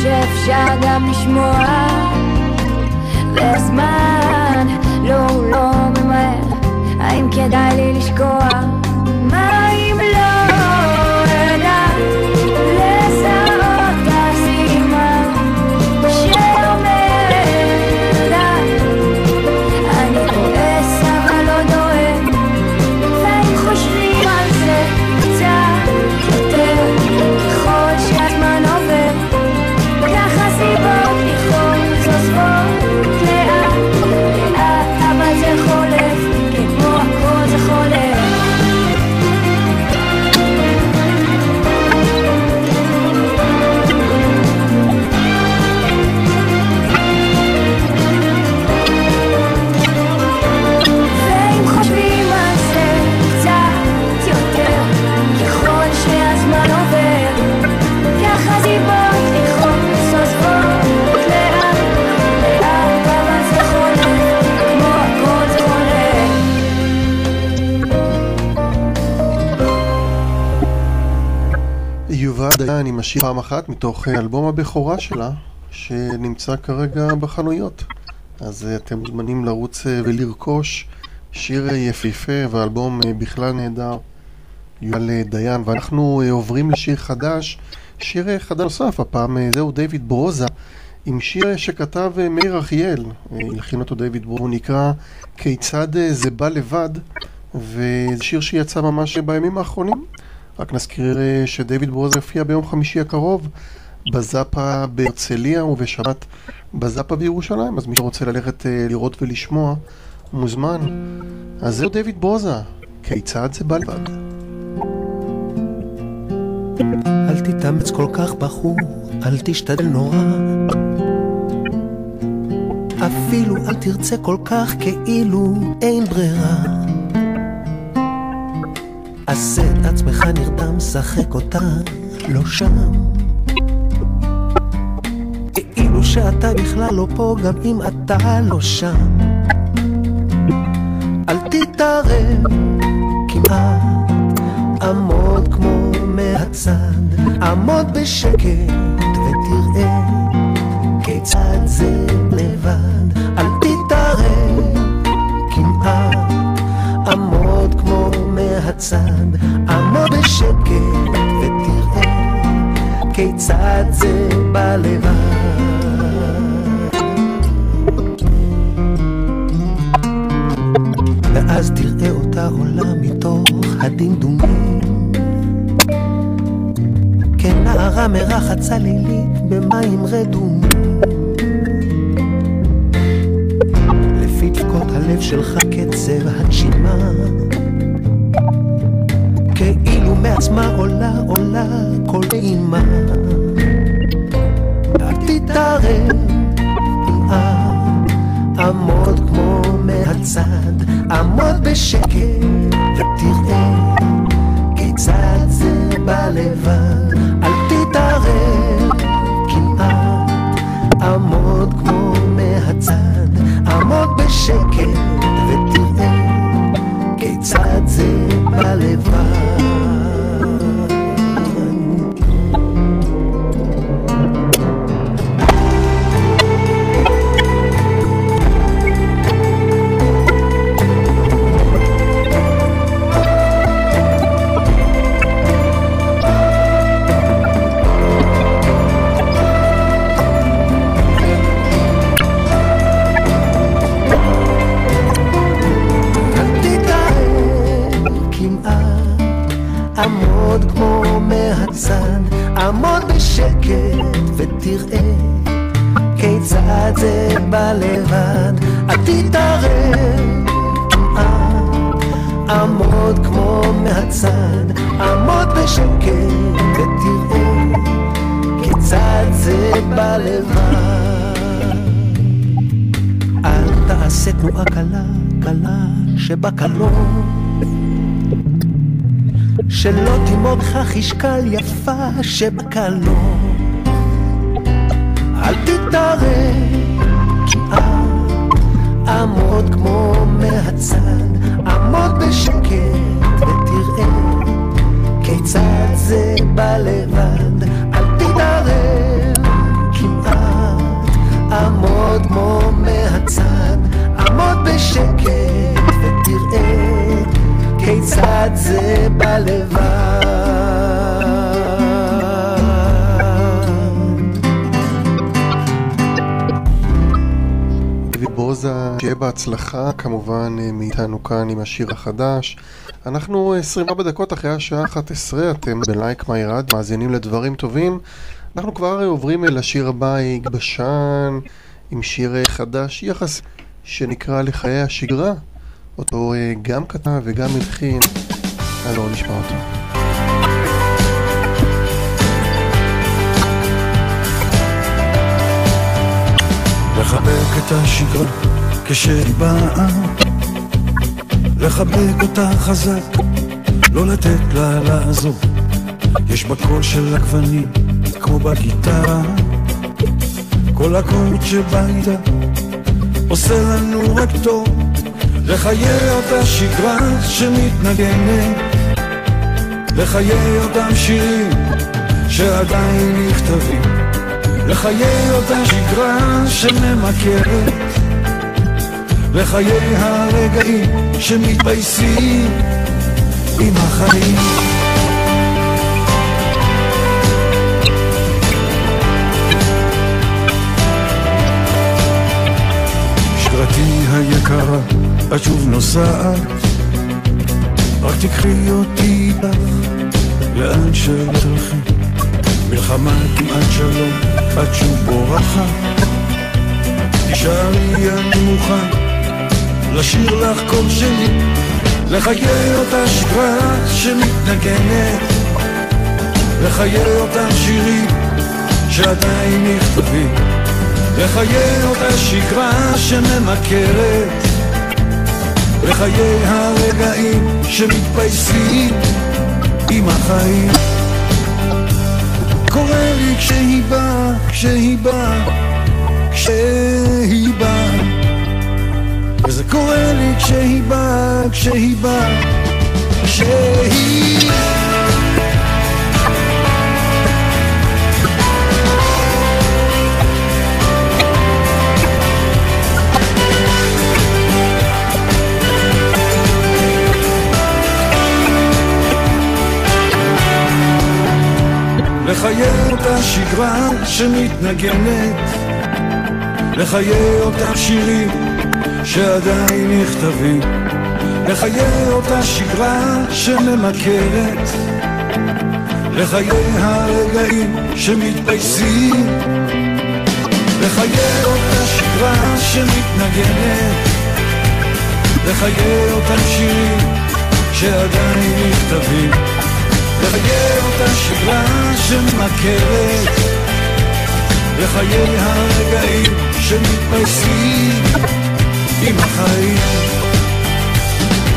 שאפשר גם לשמוע, והזמן לא ממהר, האם כדאי לי לשקוע? מה אם לא אדע לזהות הסימן שאומר די, אני כועס אבל לא דואג, ואם חושבים על זה קצת יותר ככל שהזמן עובר, ככה סיבות לכעוס כאן עם השיר פעם אחת מתוך אלבום הבכורה שלה שנמצא כרגע בחנויות, אז אתם מוזמנים לרוץ ולרכוש. שיר יפיפה ואלבום בכלל נהדר, יובל דיין. ואנחנו עוברים לשיר חדש, שיר חדש נוסף, הפעם זהו דיוויד ברוזה עם שיר שכתב מאיר אחיאל, הלחין אותו דיוויד ברוזה, הוא נקרא כיצד זה בא לבד, וזה שיר שיצא ממש בימים האחרונים. רק נזכיר שדיוויד ברוזה יופיע ביום חמישי הקרוב בזאפה בהרצליה ובשבת בזאפה בירושלים, אז מי שרוצה ללכת לראות ולשמוע מוזמן. אז זהו דיוויד ברוזה, כיצד זה בא לבד. אל תתאמץ כל כך בחור, אל תשתדל נורא, אפילו אל תרצה כל כך כאילו אין ברירה. עשה את עצמך נרדם, שחק אותה לא שם, כאילו שאתה בכלל לא פה גם אם אתה לא שם. אל תתערב כמעט, עמוד כמו מהצד, עמוד בשקט ותראה כיצד זה לבד. אל תתערב כמעט, עמוד כמו מהצד, עמוד בשקט ותראה כיצד זה בא לבד. ואז תראה אותה עולה מתוך הדמדומים כנערה מרחצה לילית במים רדומים. לפי דפיקות הלב שלך קצב הנשימה, כאילו מעצמה עולה כל אימה. אל תתערב עמוד כמו מהצד, עמוד בשקט ותראה כיצד זה בא לבד. אל תתערב כמעט, עמוד כמו מהצד, עמוד בשקט ותראה כיצד זה בא לבד. עמוד כמו מהצד, עמוד בשקט ותראה כיצד זה בא לבד. אל תתערב, עמוד כמו מהצד, עמוד בשקט ותראה כיצד זה בא לבד. אל תעשה תנועה קלה שבקלות, שלא תימוג לך ישקל יפה שבקלות. אל תתערב כמעט, עמוד כמו מהצד, עמוד בשקט ותראה כיצד זה בא לבד. אל תתערב כמעט, עמוד כמו מהצד, עמוד בשקט ותראה כיצד זה בא לבד. דיוויד ברוזה, שיהיה בהצלחה כמובן מאיתנו כאן עם השיר החדש. אנחנו 24 דקות אחרי השעה 11, אתם בלייק מי רדיו, מאזינים לדברים טובים. אנחנו כבר עוברים אל השיר הבא, יגבשן, עם שיר חדש יחס שנקרא לחיי השגרה, אותו גם כתב וגם מבחין. לא נשמע אותו. לחבק את השגרה כשהיא באה, לחבק אותה חזק, לא לתת לה לעזוב. יש בקול של הגוונים כמו בגיטרה, כל הקולות שבא איתה עושה לנו רק טוב. לחיי אותה שגרה שמתנגנת, לחיי אותם שירים שעדיין נכתבים לחיי אותה שגרה שממכרת, לחיי הרגעים שמתפייסים עם החיים. שגרתי היקרה, את שוב נוסעת, רק תקחי אותי איתך לאן שתלכי. מלחמה כמעט שלום, את שוב בורחת, תישארי אני מוכן לשיר לך קול שלי, לחיי אותה שגרה שמתנגנת, לחיי אותם שירים שעדיין נכתבים, לחיי אותה שגרה שממכרת, לחיי הרגעים שמתפייסים עם החיים. קורא לי כשהיא באה, כשהיא באה, כשהיא באה, וזה קורה לי כשהיא באה, כשהיא באה, כשהיא לחיי אותה שגרה שמתנגנת, לחיי אותם שירים שעדיין נכתבים, לחיי אותה שגרה שממכרת, לחיי הרגעים שמתפייסים, לחיי אותה שגרה שמתנגנת, לחיי אותם שירים שעדיין נכתבים, לחיי אותה שגרה שממכרת, לחיי הרגעים שמתפייסים עם החיים.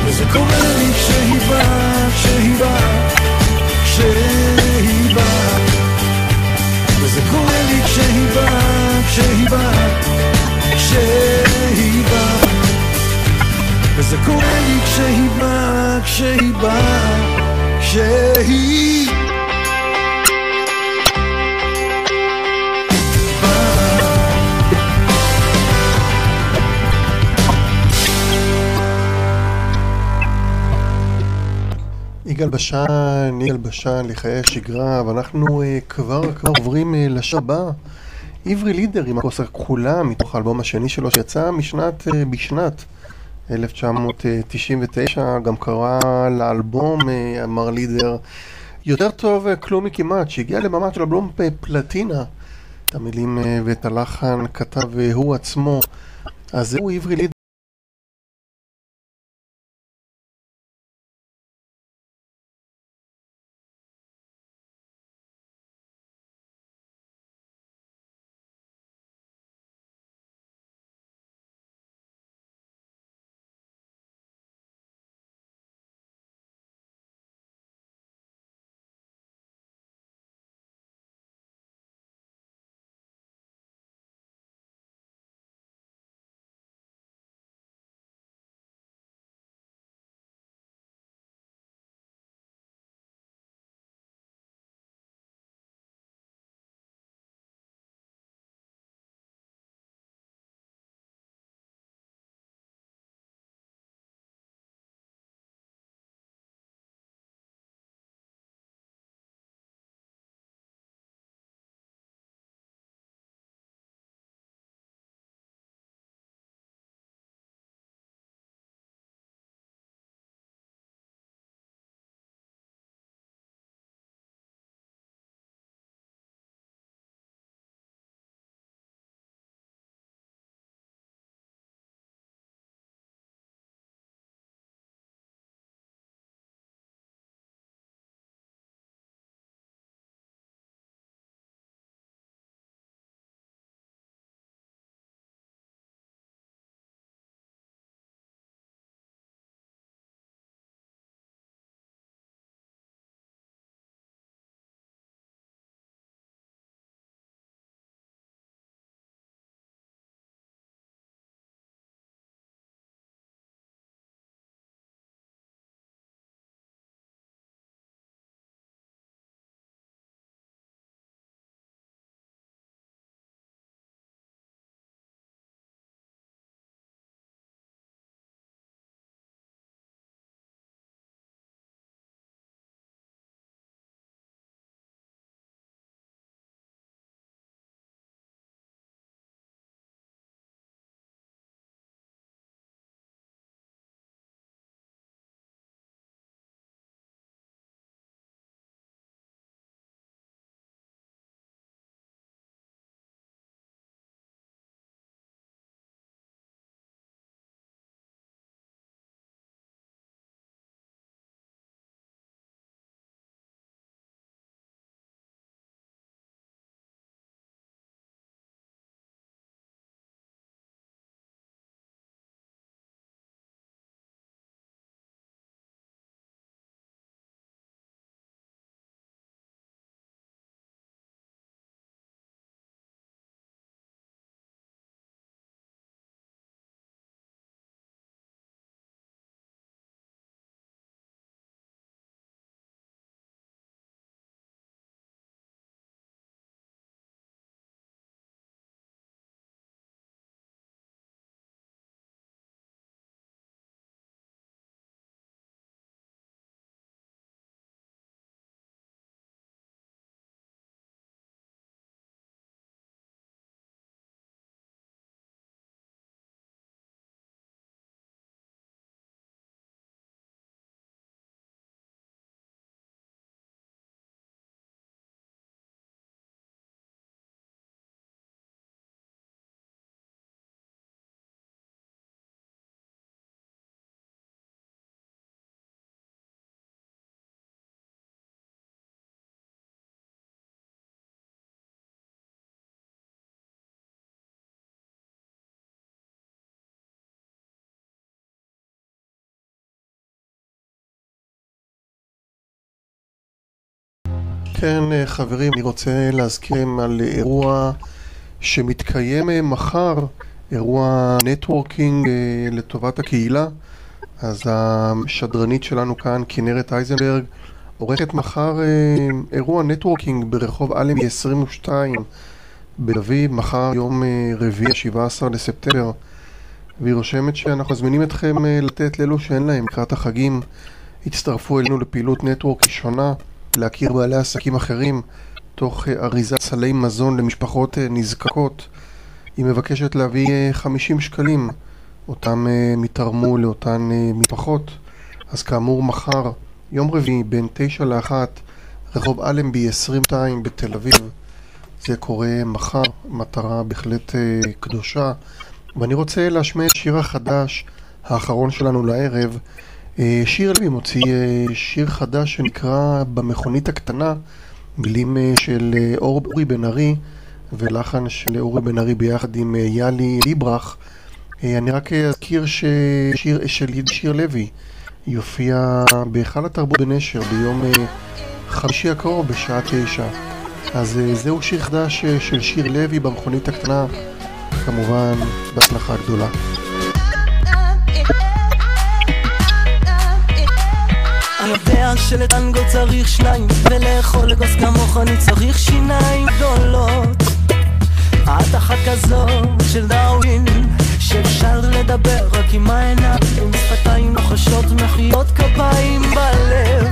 וזה קורה לי כשהיא באה, כשהיא באה, כשהיא באה, וזה קורה לי כשהיא באה, כשהיא באה, כשהיא באה, וזה קורה לי כשהיא באה, כשהיא באה, כשהיא יגאל בשן לחיי השגרה, ואנחנו כבר עוברים לשיר הבא. עברי לידר עם הכוס הכחולה מתוך האלבום השני שלו שיצא בשנת 1999. גם קרא לאלבום, אמר לידר, יותר טוב כלום מכמעט, שהגיע למעמד של אלבום פלטינה. את המילים ואת הלחן כתב הוא עצמו. אז זהו עברי לידר. כן, חברים, אני רוצה להזכירם על אירוע שמתקיים מחר, אירוע נטוורקינג לטובת הקהילה. אז השדרנית שלנו כאן, כנרת אייזנברג, עורכת מחר אירוע נטוורקינג ברחוב אלנבי 22 בתל אביב, מחר יום רביעי 17 לספטמבר, והיא רושמת שאנחנו מזמינים אתכם לתת לאלו שאין להם לקראת החגים, הצטרפו אלינו לפעילות נטוורק ראשונה, להכיר בעלי עסקים אחרים תוך אריזת סלי מזון למשפחות נזקקות. היא מבקשת להביא 50 שקלים, אותם מתרמו לאותן משפחות. אז כאמור מחר, יום רביעי בין 9 ל-1, רחוב אלנבי 22 בתל אביב. זה קורה מחר, מטרה בהחלט קדושה. ואני רוצה להשמיע את שיר החדש, האחרון שלנו לערב. שיר לוי מוציא שיר חדש שנקרא במכונית הקטנה, מילים של אורי בן ארי ולחן של אורי בן ארי ביחד עם יאלי ליברח. אני רק אזכיר ששיר לוי יופיע בהיכל התרבות בנשר ביום חמישי הקרוב בשעה 9. אז זהו שיר חדש של שיר לוי במכונית הקטנה, כמובן בהצלחה גדולה. אני יודע שלטנגו צריך שניים, ולאכול לגוס כמוך אני צריך שיניים גדולות. את אחת כזו של דאווין, שאפשר לדבר רק עם העיניים, עם שפתיים נוחשות מחיאות כפיים בלב.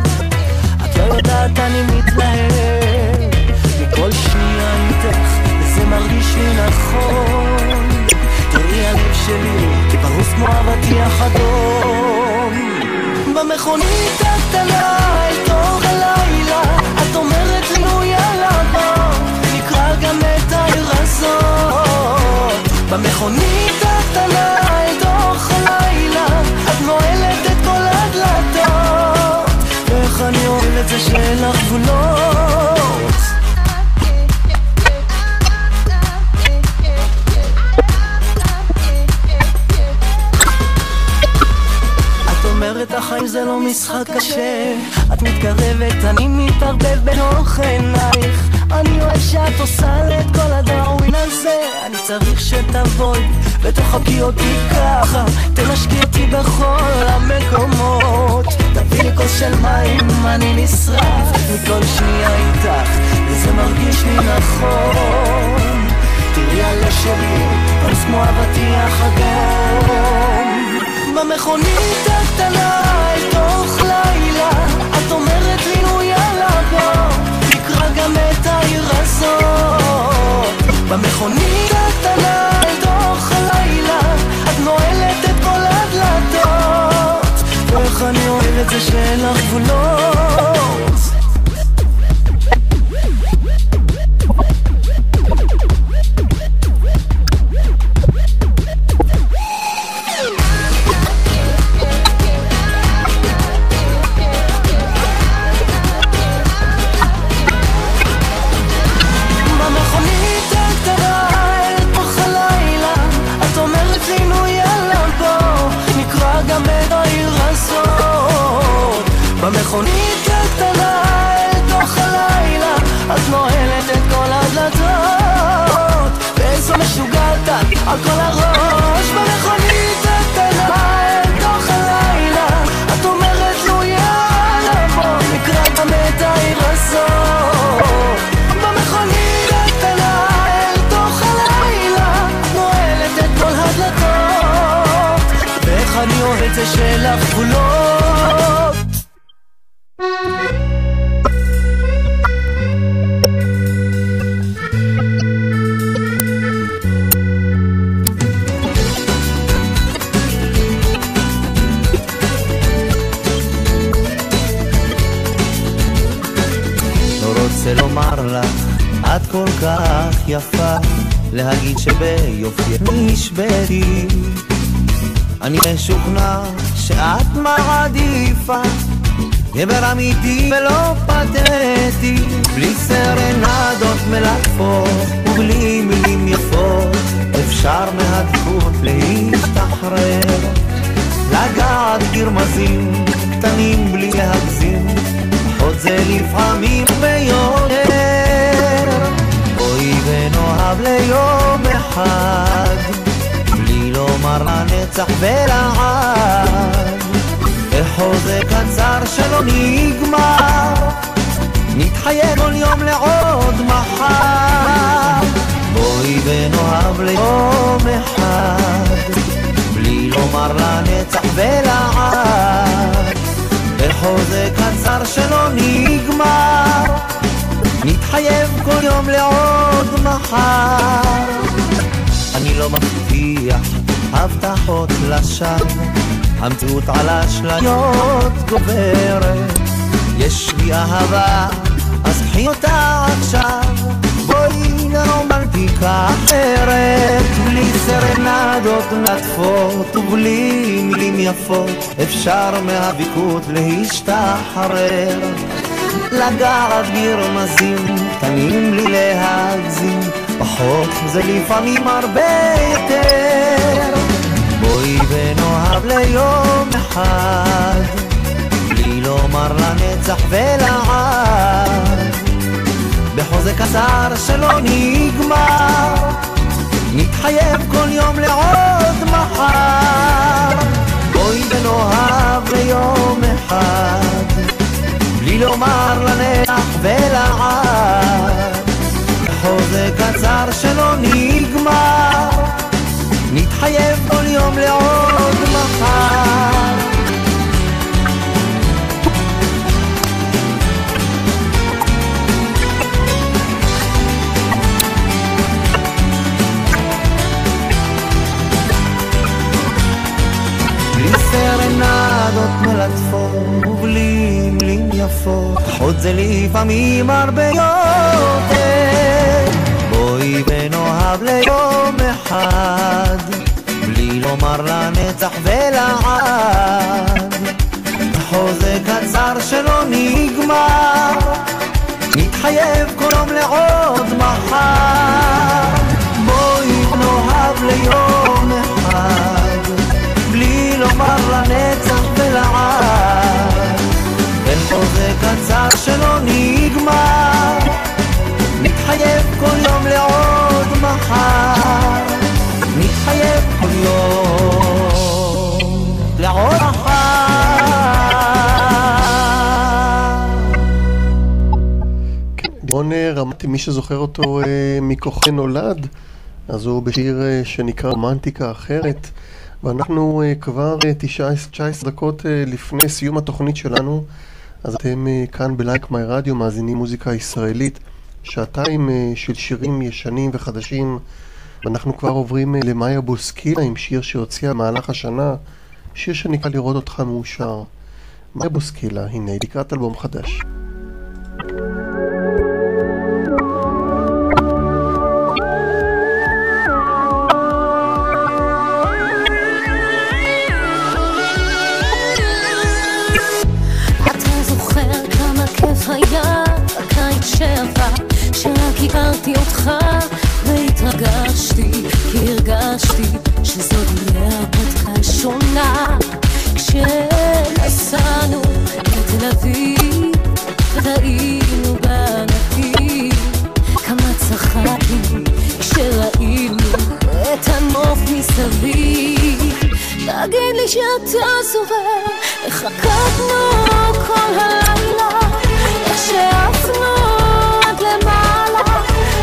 את לא יודעת אני מתלהב מכל שנייה איתך, וזה מרגיש לי נכון. תראי הלב שלי פרוס כמו אבטיח אדום. במכונית הקטנה אל תוך הלילה, את אומרת לי נו יאללה בוא נקרא גם את העיר הזאת. במכונית הקטנה אל תוך הלילה, את נועלת את כל הדלתות, ואיך אני אוהב את זה שאין לך גבולות. אומרת החיים זה לא משחק קשה, את מתקרבת אני מתערבב בתוך עינייך. אני אוהב שאת עושה לי את כל הדאווין הזה, אני צריך שתבואי ותחבקי אותי ככה, תנשקי אותי בכל המקומות, תביא לי כוס של מים אני נשרף מכל שנייה איתך, וזה מרגיש לי נכון. תראי הלב שלי פרוס כמו אבטיח אדום. במכונית הקטנה אל תוך לילה, את אומרת לי נו יאללה בוא נקרא גם את העיר הזאת. במכונית הקטנה אל תוך הלילה, את נועלת את כל הדלתות, ואיך אני אוהב את זה שאין לך גבולות. במכונית הקטנה אל תוך הלילה, את נועלת את כל הדלתות, ואיזו משוגעת על כל הראש. במכונית הקטנה אל תוך הלילה, את אומרת לו יאללה בוא נקרא גם את העיר הזאת. במכונית הקטנה אל תוך הלילה, את נועלת את כל הדלתות, ואיך אני אוהב את זה שלך גבולות. רוצה לומר לך, את כל כך יפה, להגיד שביופי נשבתי. אני משוכנע שאת מעדיפה גבר אמיתי ולא פתטי, בלי סרנדות מלטפות ובלי מילים יפות, אפשר מהדקות להשתחרר, לגעת גרמזים קטנים בלי להגזים, עוד זה לפעמים ביותר. בואי ונאהב ליום אחד, בלי לומר לנצח ולעד, בחוזה קצר שלא נגמר, נתחייב כל יום לעוד מחר. בואי ונאהב ליום אחד, בלי לומר לנצח ולעד, בחוזה קצר שלא נגמר, נתחייב כל יום לעוד מחר. אני לא מבטיח הבטחות לשווא, המציאות על אשליות גוברת. יש לי אהבה, אז קחי אותה עכשיו, בואי לרומנטיקה אחרת. בלי סרנדות מלטפות ובלי מילים יפות, אפשר מהביקות להשתחרר. לגעת ברמזים קטנים בלי להגזים, פחות זה לפעמים הרבה יותר. בואי ונאהב ליום אחד, בלי לומר לנצח ולעד, בחוזה קצר שלא נגמר, נתחייב כל יום לעוד מחר. בואי ונאהב ליום אחד, בלי לומר לנצח ולעד, בחוזה קצר שלא נגמר, נתחייב כל יום לעוד מחר. בלי סרנדות מלטפות ובלי מילים יפות, עוד זה לפעמים הרבה יותר. בואי ונאהב ליום אחד, בלי לומר לנצח ולעד, חוזה קצר שלא נגמר, נתחייב כל יום לעוד מחר. בואי ונאהב ליום אחד, בלי לומר לנצח ולעד, חוזה קצר שלא נגמר, נתחייב כל יום לעוד מחר, נתחייב כל יום לעוד מחר. רון רמתי, מי שזוכר אותו מכוכי נולד, אז הוא בשיר שנקרא רומנטיקה אחרת, ואנחנו כבר 19 דקות לפני סיום התוכנית שלנו. אז אתם כאן בלייק מיי רדיו מאזינים מוזיקה ישראלית, שעתיים של שירים ישנים וחדשים, ואנחנו כבר עוברים למאיה בוסקילה עם שיר שהוציאה במהלך השנה, שיר שנקרא לראות אותך מאושר. מאיה בוסקילה, הנה לקראת אלבום חדש. היה הקיץ שעבר, שרק הכרתי אותך והתרגשתי, כי הרגשתי שזאת תהיה הרפתקה שונה. כשנסענו לתל אביב וראינו בנתיב, כמה צחקתי כשראינו את הנוף מסביב. תגיד לי שאתה זוכר איך רקדנו כל הלילה, איך שאפנו עד למעלה,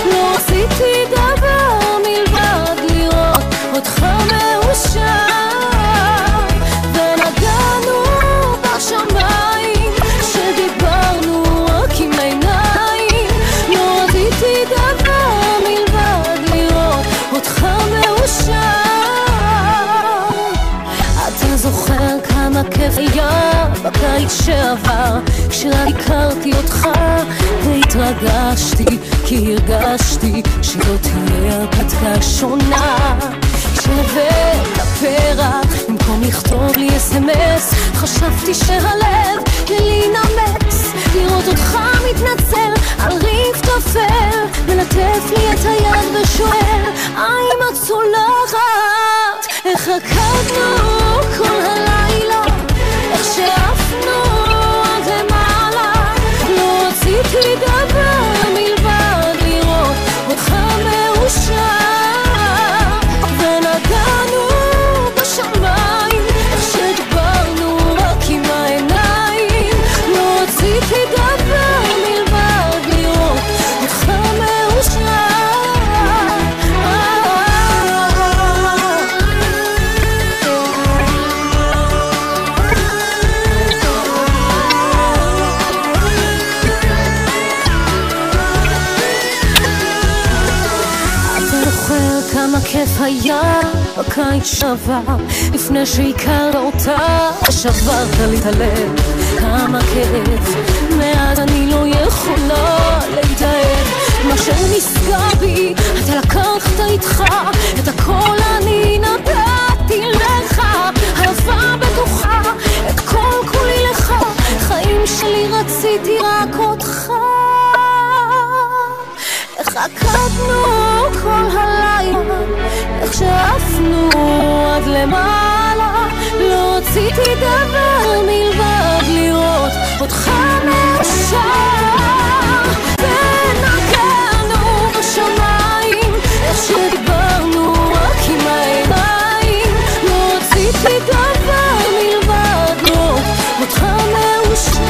לא עשיתי דבר מלבד לראות אותך מאושר. ונגענו בשמיים שדיברנו רק עם עיניים, לא עשיתי דבר מלבד לראות אותך מאושר. אתה זוכר כמה כיף היה בקיץ שעבר, כשרק הכרתי אותך והתרגשתי, כי הרגשתי שזאת תהיה הרפתקה שונה. כשהבאת הפרח במקום לכתוב לי אס-אם-אס, חשבתי שהלב לי נמס לראות אותך מתנצל על ריב תופר, מלטף לי את היד ושואל האם את צולחת. איך רקדנו כל הלילה, איך שאפנו עד למעלה, היה בקיץ שעבר, לפני שהכרת אותה שברת לי את הלב. כמה כאב, מאז אני לא יכולה להתאהב. מה שנסגר בי אתה לקחת איתך, את הכל אני נתתי לך. אהבה בטוחה, את כל כולי לך, חיים שלי רציתי רק אותך. איך רקדנו כל הלילה, איך שאפנו עד למעלה, לא רציתי דבר מלבד לראות אותך מאושר. ונגענו בשמיים, איך שדיברנו רק עם העיניים, לא רציתי דבר מלבד לראות אותך מאושר.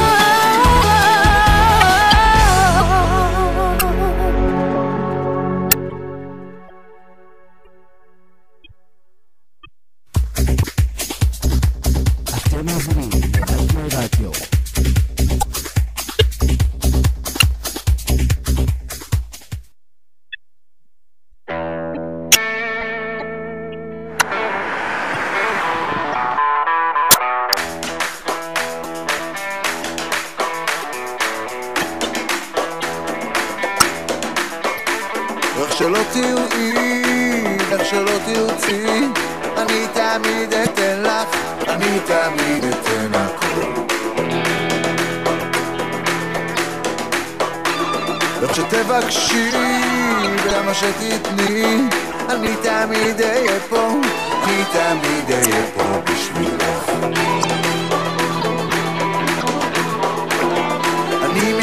שתתני, אני תמיד אהיה פה, אני תמיד אהיה פה בשבילך. אני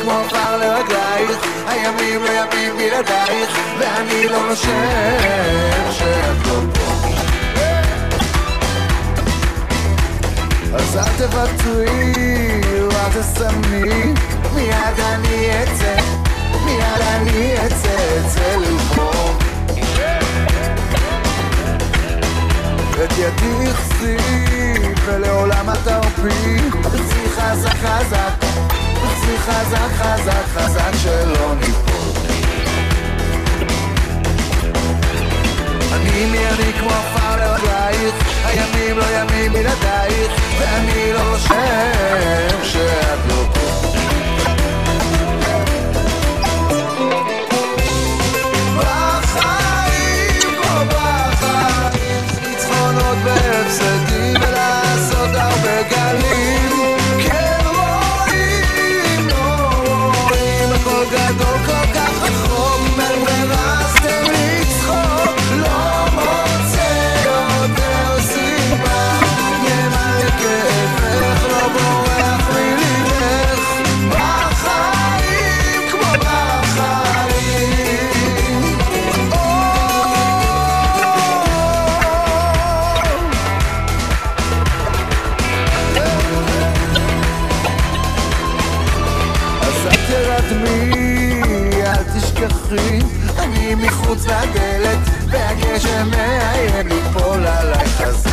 כמו עפר לרגלייך, הימים לא ימים בלעדייך, ואני לא נושם שאת לא פה. אז אל תוותרי, אל תסמני, מיד אני אצא, מיד אני אצא לבוא. את ידי יחזי ולעולם התרפי, תחזי חזק חזק, תחזי חזק חזק חזק שלא ניפול. אני כמו עפר לרגלייך, הימים לא ימים בלעדייך, ואני לא נושם שאת לא פה. בהפסדים ולעשות הרבה גלים, כן רואים, לא רואים, הכל גדול כל כך רחוק, מרסתם לצחוק, לא מוצא יותר סיבה, ימלא כאבך, לא בורח מלבך, בחיים כמו בחיים. אל תשכחי, אני מחוץ לדלת, והגשם מאיים ליפול עליי חזק.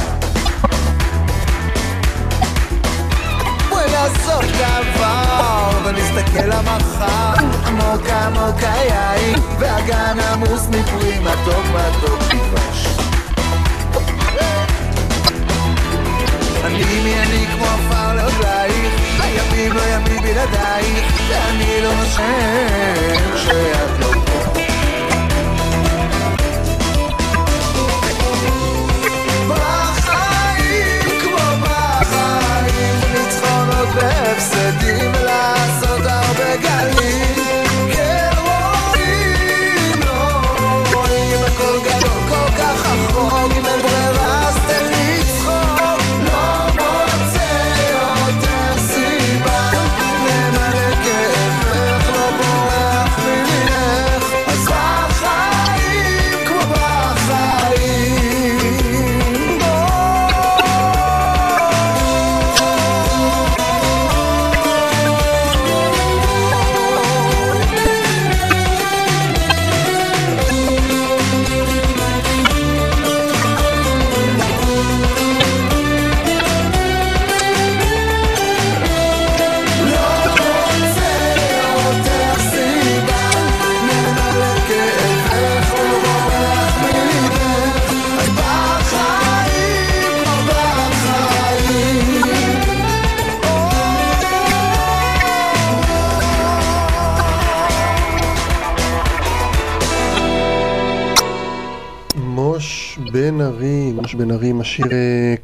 בואי לעשות דבר ונסתכל למחר, עמוק עמוק היין, והגן עמוס מפרי מתוק מתוק דבש. אני כמו עפר לרגלייך, הימים לא ימים בלעדייך, ואני לא נושם שאת לא פה. בחיים כמו בחיים, ניצחונות והפסדים, לעשות הרבה גלים, כן רואים, לא רואים, הכל גדול כל כך רחוק, אם אין ברירה אז תן לצחוק, לא מוצא יותר סיבה, למלא כאבך, לא בורח מלך. בן ארי, מוש בן ארי עם השיר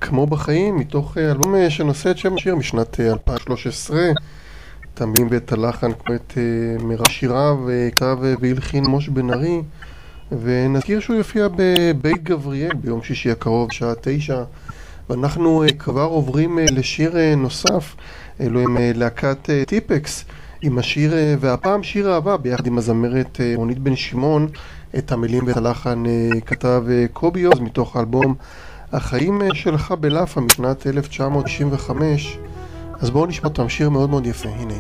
כמו בחיים, מתוך אלבום שנושא את שם השיר משנת 2013. את המילים ואת הלחן כמו את מירב שירה וכתב והלחין מוש בן ארי. ונזכיר שהוא יופיע בבית גבריאל ביום שישי הקרוב, שעה 9. ואנחנו כבר עוברים לשיר נוסף, אלו עם להקת טיפקס, עם השיר, והפעם שיר אהבה, ביחד עם הזמרת רונית בן שמעון. את המילים ואת הלחן כתב קובי יוז מתוך האלבום החיים שלך בלאפה משנת 1995. אז בואו נשמע אותם, שיר מאוד מאוד יפה, הנה.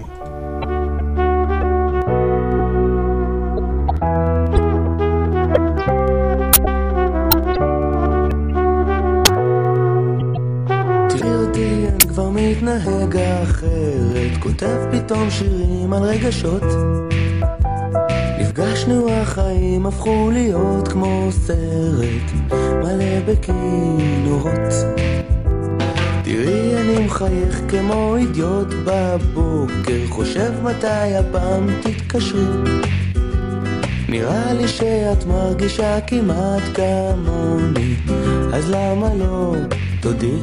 אני כבר מתנהג אחרת, כותב פתאום שירים על רגשות. נפגשנו, החיים הפכו להיות כמו סרט מלא בכינורות. תראי אני מחייך כמו אידיוט בבוקר, חושב מתי הפעם תתקשרי. נראה לי שאת מרגישה כמעט כמוני, אז למה לא תודי?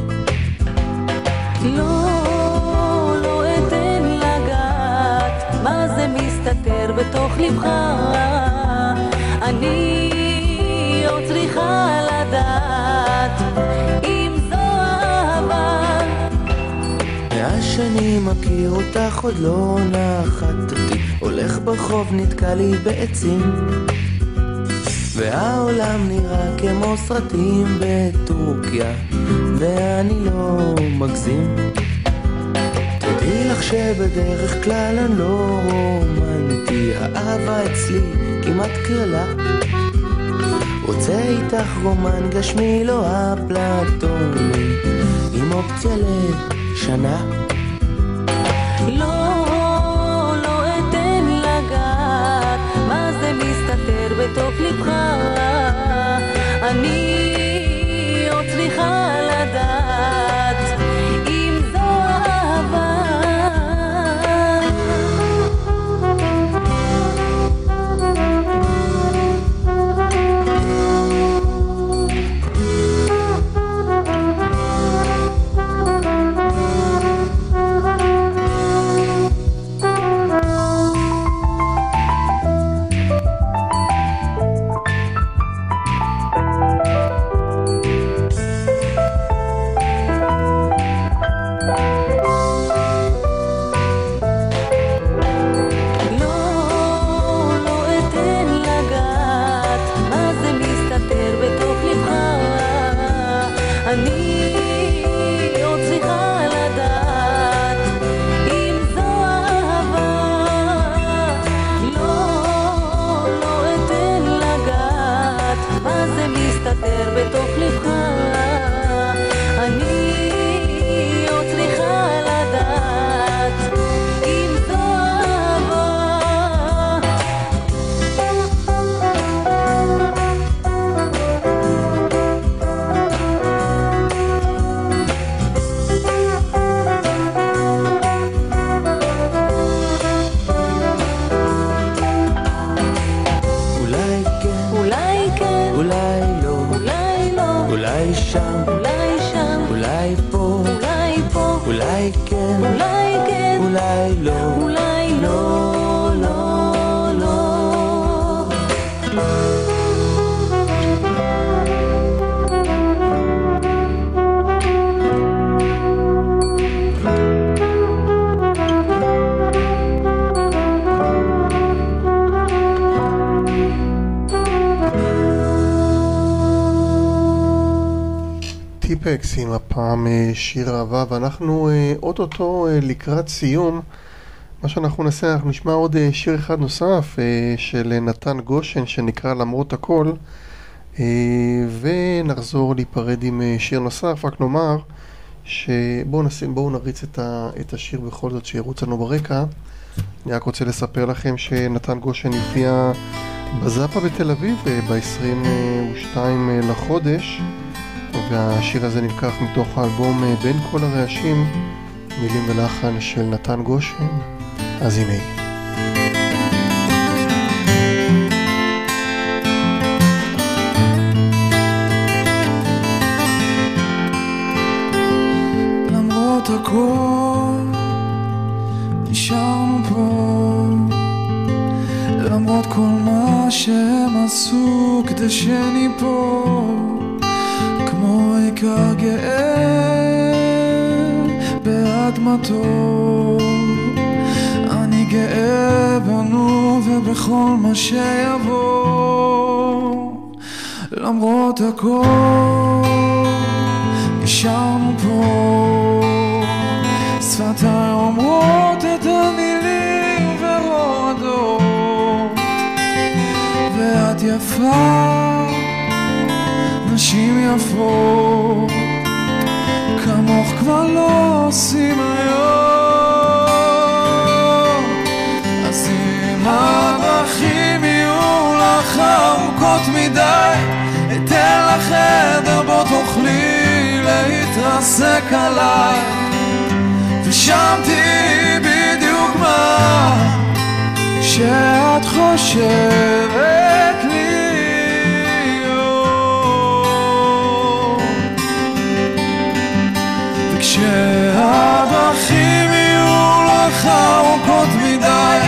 לא אתן לגעת, מה זה מסתתר בתוך לבך. אני עוד צריכה לדעת אם זו אהבה. מאז שאני מכיר אותך עוד לא נחתתי, הולך ברחוב נתקע לי בעצים, והעולם נראה כמו סרטים בטורקיה, ואני לא מגזים. תדעי לך שבדרך כלל אני לא רומנטי, האהבה אצלי כמעט קרלה. רוצה איתך רומן גשמי לא אפלטוני, עם אופציה לשנה. לא אתן לגעת, מה זה מסתתר בתוך לבך. אני עוד צריכה לדעת אם זו אהבה. טיפקס עם הפעם שיר אהבה, ואנחנו אוטוטו לקראת סיום. מה שאנחנו נעשה, אנחנו נשמע עוד שיר אחד נוסף של נתן גושן שנקרא למרות הכל, ונחזור להיפרד עם שיר נוסף. רק נאמר שבואו נריץ את השיר בכל זאת שירוץ לנו ברקע. אני רק רוצה לספר לכם שנתן גושן הופיע בזאפה בתל אביב ב-22 לחודש, והשיר הזה נלקח מתוך האלבום בין כל הרעשים, מילים ולחן של נתן גושן. אז הנה. למרות הכל נשארנו פה, למרות כל מה שהם עשו כדי שניפול, כמו עיקר גאה באדמתו. אני גאה בנו ובכל מה שיבוא, למרות הכל נשארנו פה. שפתיי אומרות את המילים ורועדות, ואת יפה, נשים יפות כמוך כבר לא עושים היום. אז אם הדרכים יהיו לך ארוכות מדי, אתן לך חדר בו תוכלי להתרסק עליי, ושם תהיי בדיוק מה שאת חושבת לי. וכשהדרכים יהיו לך ארוכות מדי,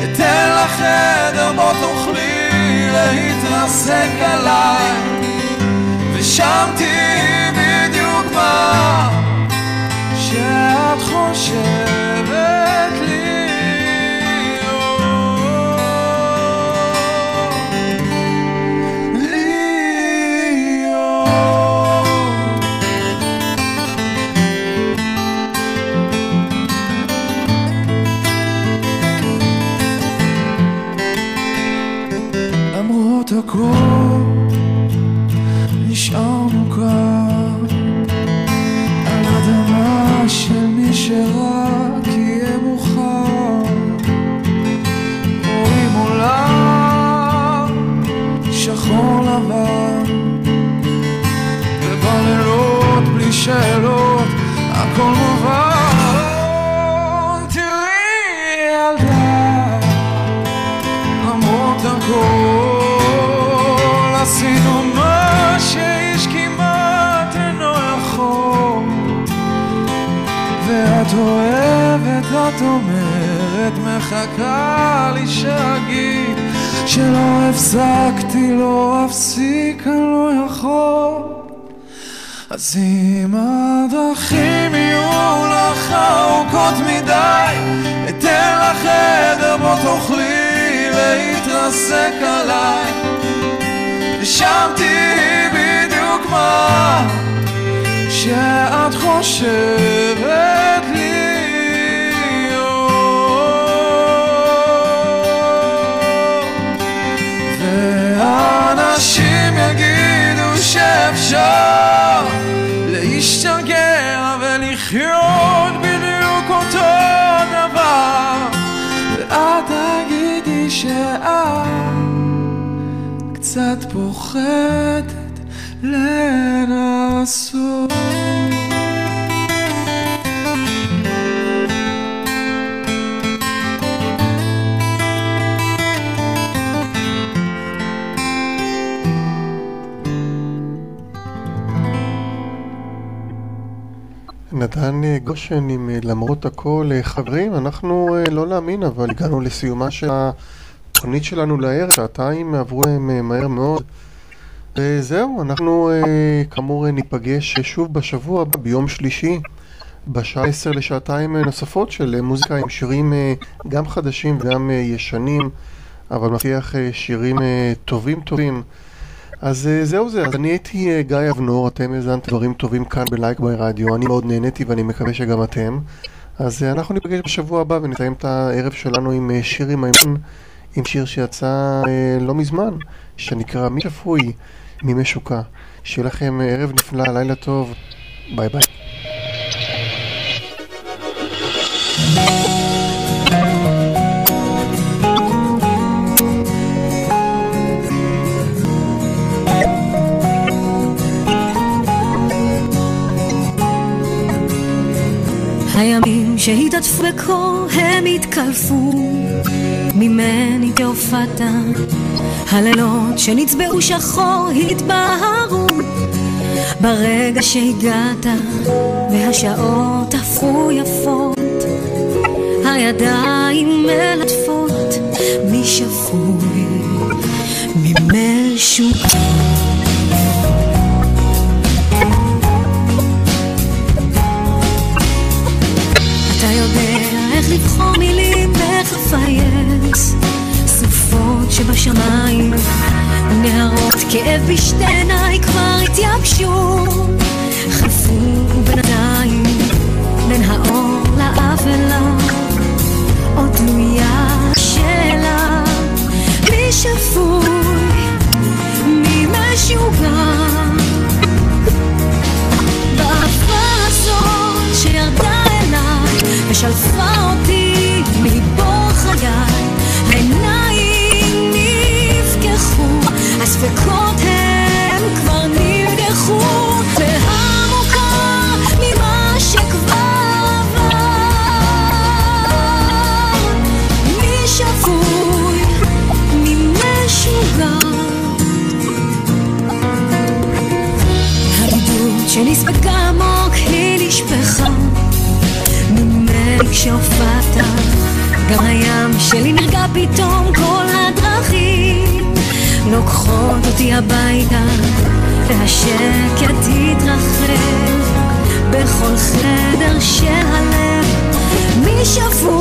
אתן לך חדר בו תוכלי להתרסק עליי, ושם תהיי בדיוק מה שאת חושבת לי. למרות הכל נשארנו כאן על אדמה של מי שרק יהיה מוכן. רואים עולם שחור לבן, ובלילות בלי שאלות הכל מובן. תראי ילדה, למרות הכל עשינו מה שאיש כמעט אינו יכול, ואת אוהבת, את אומרת, מחכה לי שאגיד שלא הפסקתי, לא אפסיק, אני לא יכול. אז אם הדרכים יהיו לך ארוכות מדי, אתן לך חדר בו תוכלי להתרסק עליי, ושם תהיי בדיוק מה שאת חושבת לי. ואנשים יגידו שאפשר להשתגע ולחיות בדיוק אותו דבר, ואת תגידי שאת קצת פוחדת לנסות. נתן גושן עם למרות הכל. חברים, אנחנו לא להאמין, אבל הגענו לסיומה של התוכנית שלנו לערב. שעתיים עברו מהר מאוד, וזהו, אנחנו כאמור ניפגש שוב בשבוע ביום שלישי בשעה 10 לשעתיים נוספות של מוזיקה עם שירים גם חדשים וגם ישנים, אבל מבטיח שירים טובים. אז זהו זה, אז אני הייתי גיא אבנור, אתם הזנת דברים טובים כאן בלייק ביי רדיו, אני מאוד נהניתי ואני מקווה שגם אתם. אז אנחנו ניפגש בשבוע הבא ונסיים את הערב שלנו עם שיר עם שיר שיצא לא מזמן, שנקרא מי שפוי מי משוקע. שיהיה לכם ערב נפלא, לילה טוב, ביי ביי. הימים שהתעטפו בקור הם התקלפו ממני כהופעתה, הלילות שנצבעו שחור התבהרו, ברגע שהגעת והשעות הפכו יפות, הידיים מלטפות מי שפוי ממשוקע. אתה יודע איך לבחור מילים, איך לפייס סופות שבשמיים, נהרות כאב בשתי עיניי כבר התייבשו, חלפו בינתיים בין האור לאפלה, עוד תלויה שאלה מי שפוי מי משוגע. באהבה הזאת שירדה אליי ושלפה אותי מבור חיי, העיניים נפקחו, הספקות הם כבר נרדחו, והמוכר ממה שכבר עבר, מי שפוי מי משוגע. העדות שנספקה עמוק היא נשפחה ממני כשהופעת, גם הים שלי נרגע פתאום, כל הדרכים לוקחות אותי הביתה, והשקט התרחב בכל חדר של הלב, מי שפוי